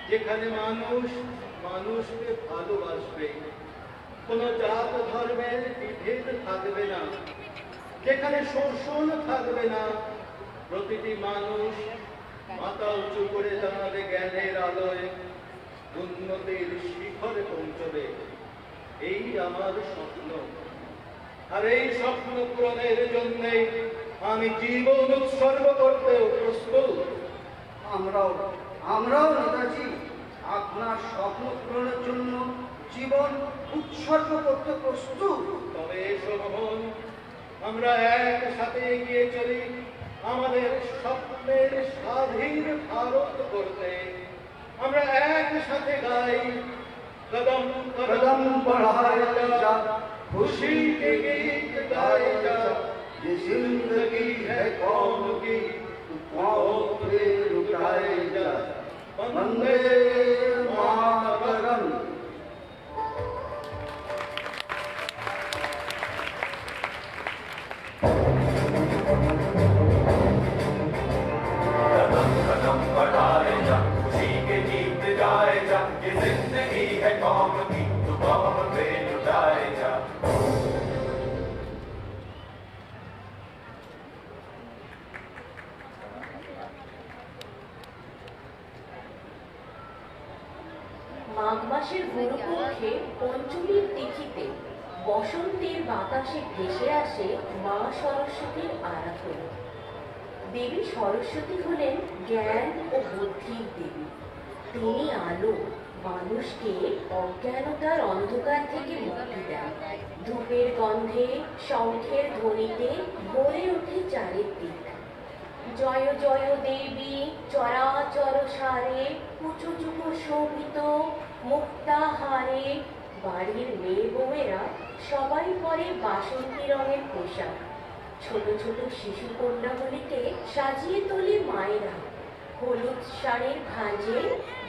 যেখানে মানুষ মানুষকে ভালোবাসবে, কোন জাত ধর্মের বিভেদ থাকবে না, যেখানে শোষণ থাকবে না, প্রতিটি মানুষ মাথা উঁচু করে দাঁড়াবে জ্ঞানের আলোয়, উন্নতির শিখরে পৌঁছবে। এই আমার স্বপ্ন, আর এই স্বপ্ন পূরণের জন্যে আমি জীবন উৎসর্গ করতেও প্রস্তুত। আমরাও নেতাজি আপনার স্বপ্ন পূরণের জন্য জীবন উৎসর্গ করতে প্রস্তুত। তবে এসো মোহন, আমরা একসাথে এগিয়ে চলি আমাদের স্বপ্নের স্বাধীন ভারত করতে। আমরা একসাথে গাই, কদম कदम बढ़ाए जा, खुशी के गीत गाए जा, ये जिंदगी है कौम की, तू कौम पे लुटाए जा। वंदे मातरम। कदम कदम बढ़ाए जा, खुशी के गीत गाए जा, ये जिंदगी है कौम की, तू कौम पे लुटाए जा। মাঘ মাসের গুরুপক্ষে পঞ্চমীর তিথিতে বসন্তের বাতাসে ভেসে আসে মা সরস্বতীর আরাধনা। দেবী সরস্বতী হলেন জ্ঞান ও বুদ্ধির দেবী। তিনি আলো, মানুষকে অজ্ঞানতার অন্ধকার থেকে মুক্তি দেন। ধূপের গন্ধে, শঙ্খের ধ্বনিতে ভরে ওঠে চারিদিক। জয় জয় দেবী চরাচর সারে, উঁচু চুকু শোভিত মুক্তাহারে। বাড়ির মেয়ে বউয়েরা সবাই পরে বাসন্তী রঙের পোশাক। ছোট ছোট শিশু কন্যাগুলিকে সাজিয়ে তোলে মায়েরা। হলুদ শাড়ির ভাঁজে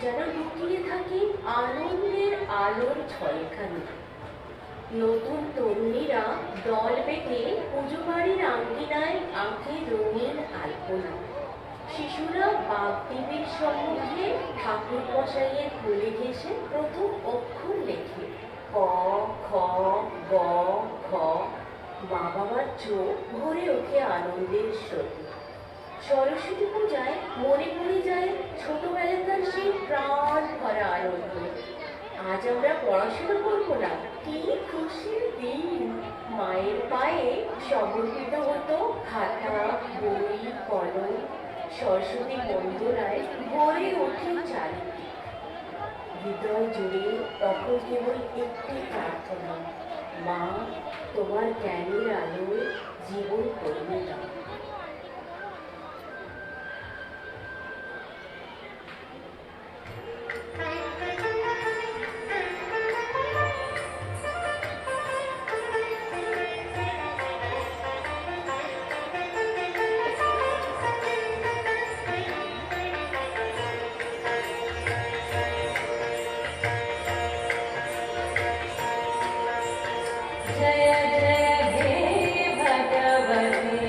যেন লুকিয়ে থাকে আনন্দের আলোর ঝলকানি। নতুন তরুণীরা দল বেঁধে পুজো বাড়ির আঙ্গিনায় আঁকে রঙিন আলপনা। শিশুরা বাগদেবীর সম্মুখে ঠাকুর মশাইয়ের কোলে ঘেঁষে প্রথম অক্ষর লেখে, ক খ গ ঘ। মা বাবার চোখ ভরে ওঠে আনন্দের স্রোতে। সরস্বতী পূজায় মনে পড়ে যায় ছোটবেলাকার সেই প্রাণ ভরা আনন্দ। আজ আমরা পড়াশোনা করবো না, কি খুশির দিন। মায়ের পায়ে সমর্পিত হতো খাতা, বই, কলম। সরস্বতী বন্দনায় ভরে ওঠে চারিদিক। হৃদয় জুড়ে তখন কেবল একটি প্রার্থনা, মা তোমার জ্ঞানের আলোয় জীবন করবে দাও। जय जय हे भगवते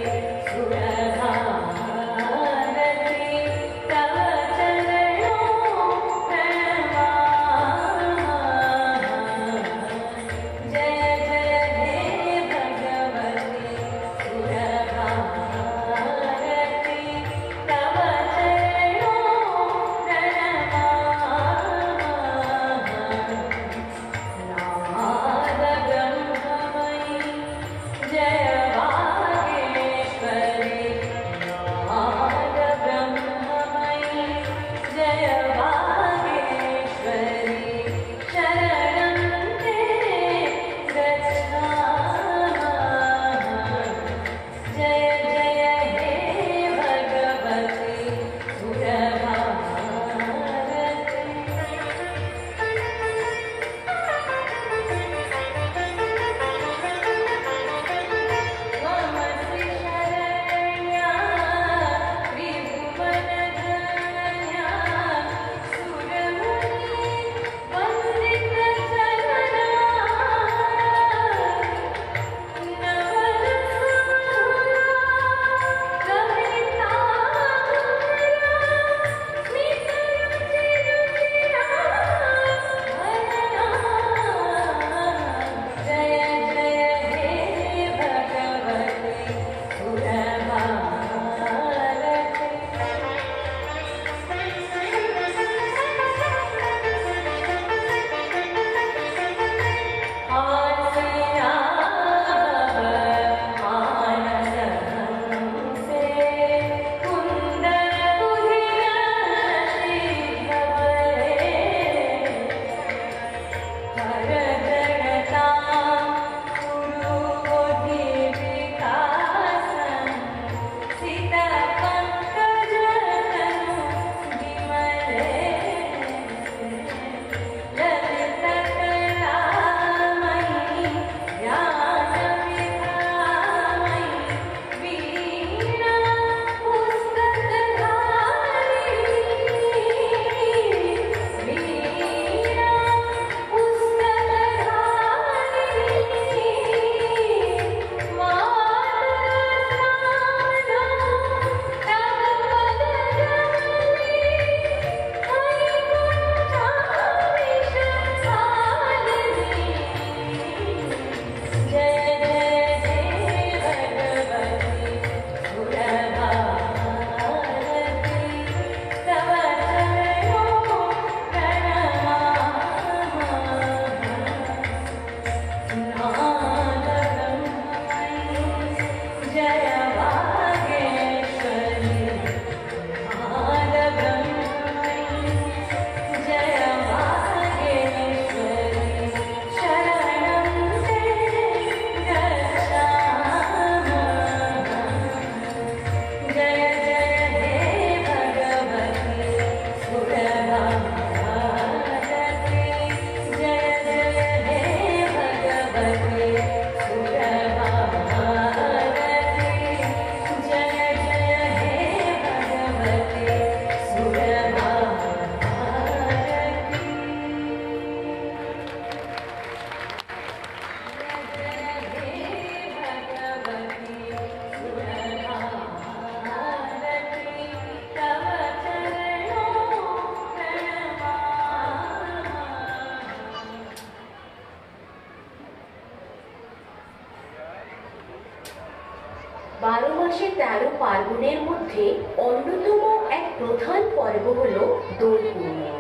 মাসে 13 পার্বণের মধ্যে অন্যতম এক প্রধান পর্ব হল দোল পূর্ণিমা।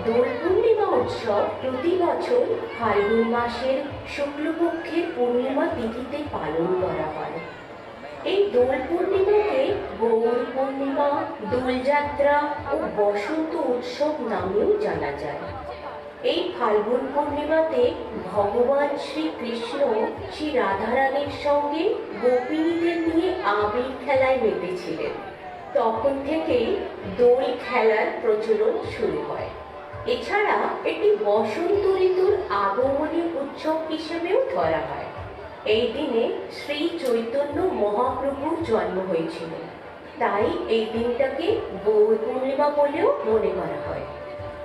দোল পূর্ণিমা উৎসব প্রতি বছর ফাল্গুন মাসের শুক্লপক্ষের পূর্ণিমা তিথিতে পালন করা হয়। এই দোল পূর্ণিমাকে গৌর পূর্ণিমা, দোলযাত্রা ও বসন্ত উৎসব নামেও জানা যায়। এই ফাল্গুন পূর্ণিমাতে ভগবান শ্রীকৃষ্ণ শ্রী রাধারানীর সঙ্গে গোপিনীদের নিয়ে আবির খেলায় মেতেছিলেন। তখন থেকেই দোল খেলার প্রচলন শুরু হয়। এছাড়া এটি বসন্ত ঋতুর আগমনী উৎসব হিসেবেও ধরা হয়। এই দিনে শ্রী চৈতন্য মহাপ্রভুর জন্ম হয়েছিল, তাই এই দিনটাকে গৌর পূর্ণিমা বলেও মনে করা হয়।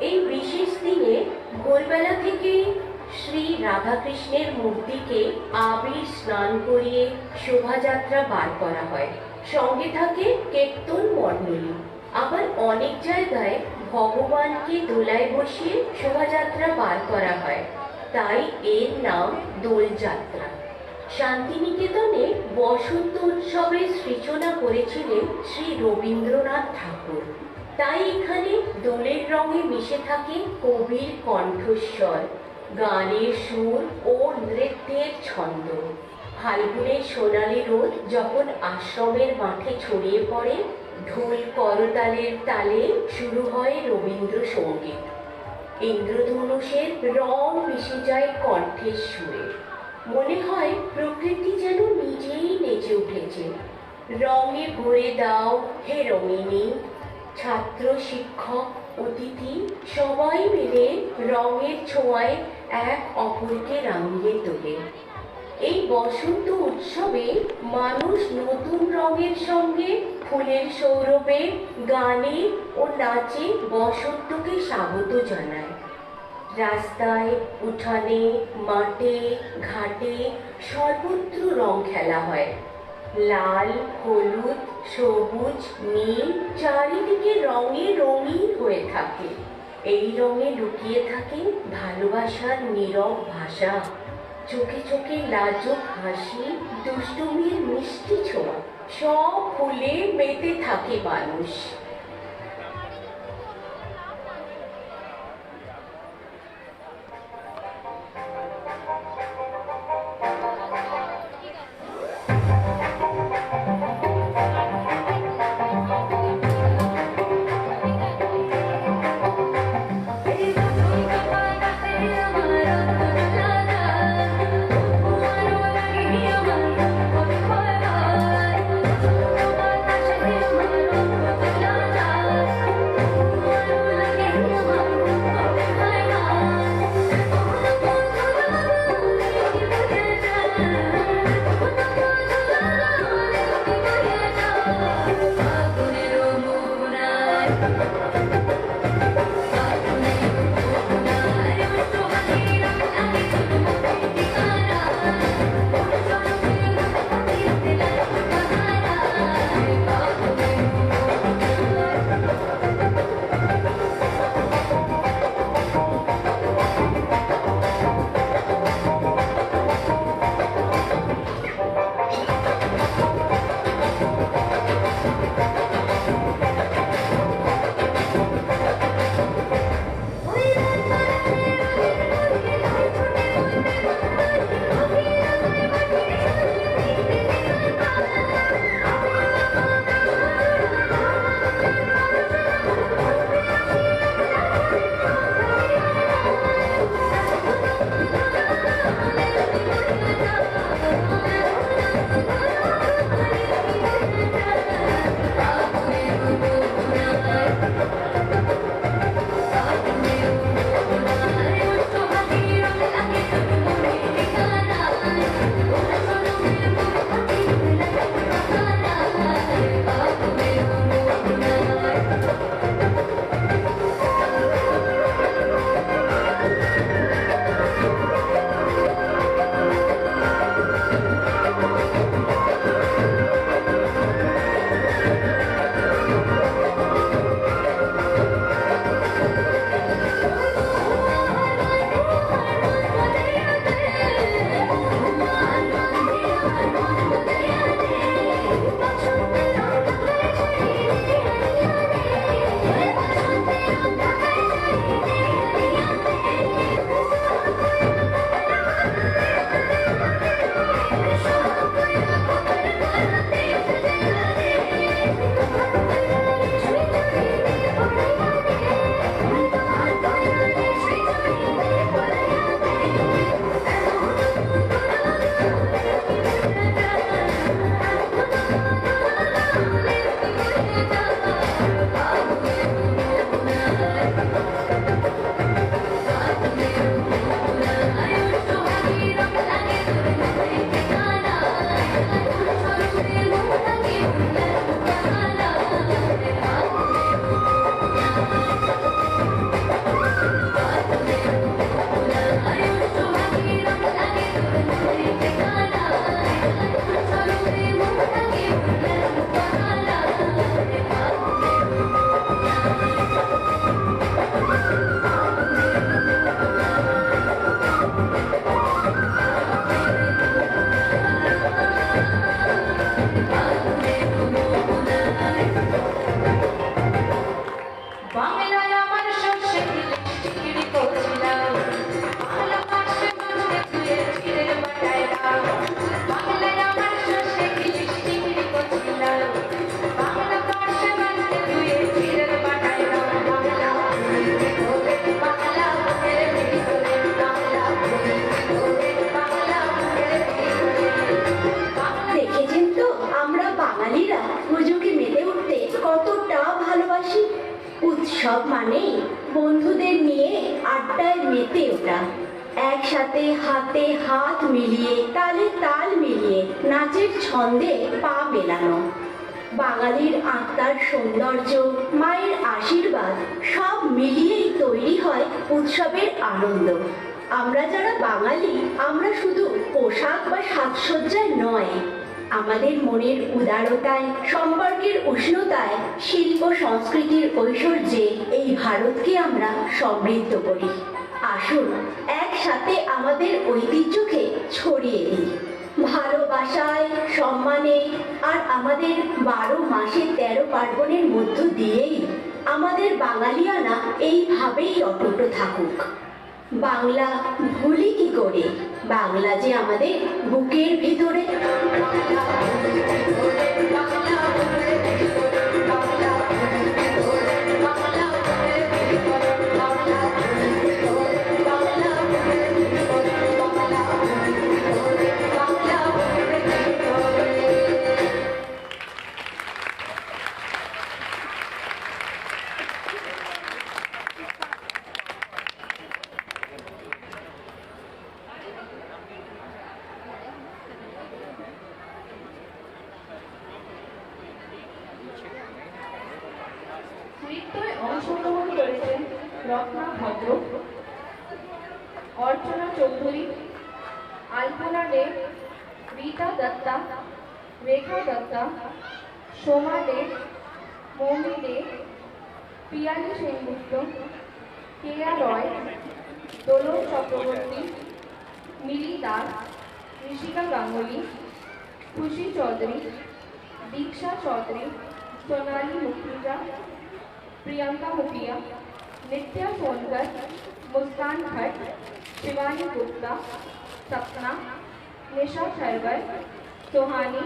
এই বিশেষ দিনে ভোরবেলা থেকে শ্রী রাধাকৃষ্ণের মূর্তিকে আবির স্নান করিয়ে শোভাযাত্রা বার করা হয়। সঙ্গে থাকে কীর্তন মণ্ডলী। আবার অনেক জায়গায় ভগবানকে দোলায় বসিয়ে শোভাযাত্রা বার করা হয়, তাই এর নাম দোলযাত্রা। শান্তিনিকেতনে বসন্ত উৎসবের সূচনা করেছিলেন শ্রী রবীন্দ্রনাথ ঠাকুর, তাই এখানে দোলের রঙে মিশে থাকে কবির কণ্ঠস্বর, গানের সুর ও নৃত্যের ছন্দ। ফাল্গুনের সোনালি রোদ যখন আশ্রমের মাঠে ছড়িয়ে পড়ে, ঢোল করতালের তালে শুরু হয় রবীন্দ্রসঙ্গীত। ইন্দ্রধনুষের রং মিশে যায় কণ্ঠের সুরে। মনে হয় প্রকৃতি যেন নিজেই নেচে উঠেছে। রঙে ভরে দাও হে রঙিনী। ছাত্র, শিক্ষক, অতিথি সবাই মিলে রঙের ছোঁয়ায় এক অপরকে রাঙিয়ে তোলে। এই বসন্ত উৎসবে মানুষ নতুন রঙের সঙ্গে ফুলের সৌরভে, গানে ও নাচে বসন্তকে স্বাগত জানায়। রাস্তায়, উঠানে, মাঠে, ঘাটে সর্বত্র রং খেলা হয়। লাল, হলুদ, সবুজ, নীল চারিদিকে রঙে রঙিন হয়ে থাকে। এই রঙে লুকিয়ে থাকে ভালোবাসার নীরব ভাষা, চোখে চোখে লাজুক হাসি, দুষ্টুমির মিষ্টি ছোঁয়া। সব ফুলে মেতে থাকে মানুষ। La বাংলায় আমার সর্ষে টিকিরি করছিলাম, বাংলা পাশে বাঁধতে তুলে চিড়ের বাটায় দাও। বাংলায় আমার সর্ষে টিকিরি করছিলাম, বাংলা পাশে বাঁধতে তুলে চিড়ের বাটায় দাও। বাংলা বাংলা বুকের ভিতরে, বাংলা বাংলা বুকের ভিতরে। দেখেছেন তো আমরা বাঙালিরা পুজোকে মেতে উঠতে কতটা ভালোবাসি। উৎসব মানেই বন্ধুদের নিয়ে আড্ডায় মেতে ওঠা, একসাথে হাতে হাত মিলিয়ে তালে তাল মিলিয়ে নাচের ছন্দে পা মেলানো। বাঙালির আত্মার সৌন্দর্য, মায়ের আশীর্বাদ সব মিলিয়েই তৈরি হয় উৎসবের আনন্দ। আমরা যারা বাঙালি, আমরা শুধু পোশাক বা সাজসজ্জায় নয়, আমাদের মনের উদারতায়, সম্পর্কের উষ্ণতায়, শিল্প সংস্কৃতির ঐশ্বর্যে এই ভারতকে আমরা সমৃদ্ধ করি। আসুন একসাথে আমাদের ঐতিহ্যকে ছড়িয়ে দিই, ভালোবাসায়, সম্মানে আর আমাদের 12 মাসে 13 পার্বণের মধ্য দিয়েই আমাদের বাঙালিয়ানা এইভাবেই অটুট থাকুক। বাংলা ভুলি কি করে, বাংলা যে আমাদের বুকের ভিতরে। নৃত্যে অংশগ্রহণ করেছেন রত্না ভদ্র, অর্চনা চৌধুরী, আলপনা দে, রীতা দত্তা, রেখা দত্তা, সোমা দে, মৌমি দে, পিয়ালি সেনগুপ্ত, কেয়া রয়, দোলন চক্রবর্তী, মিলি দাস, ঋষিকা গাঙ্গুলি, খুশি চৌধুরী, दीक्षा चौधरी, सोनाली मुखीजा, प्रियंका मुखिया, नित्या सोनकर, मुस्कान भट्ट, शिवानी गुप्ता, सपना, निशा खैरवर, सोहानी,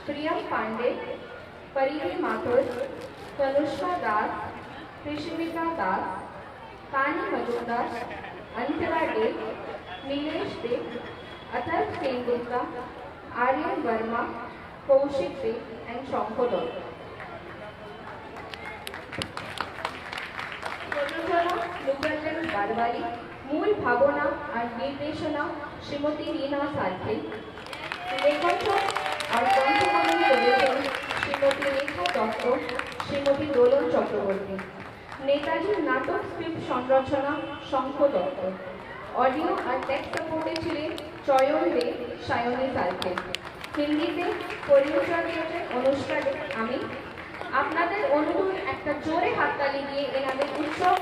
प्रियम पांडे, परिधि माथुर, तनुष्का दास, कृषिमिका दास, कानी मजूमदार, अंतरा डे, नीलेश डे, अथर्व सेनगुप्ता, आर्यन वर्मा, কৌশিক দে and শঙ্কর। প্রযোজনা লুব্রঞ্জন বারবারি, মূল ভাবনা আর নির্দেশনা শ্রীমতী রীনা সার্থে, লেখক আর কণ্ঠকলন করেছেন শ্রীমতী রেখা দত্ত, শ্রীমতী দোলন চক্রবর্তী। নেতাজির নাটক স্ক্রিপ্ট সংরচনা শঙ্খ দত্ত। অডিও আর টেক্সট সাপোর্টে ছিলেন চয়ন দে, সায়নী সার্থে। হিন্দিতে পরিবেশনা দিয়েছেন অনুষ্কা দে। আমি আপনাদের অনুরোধ একটা জোরে হাততালি দিয়ে এনাদের উৎসব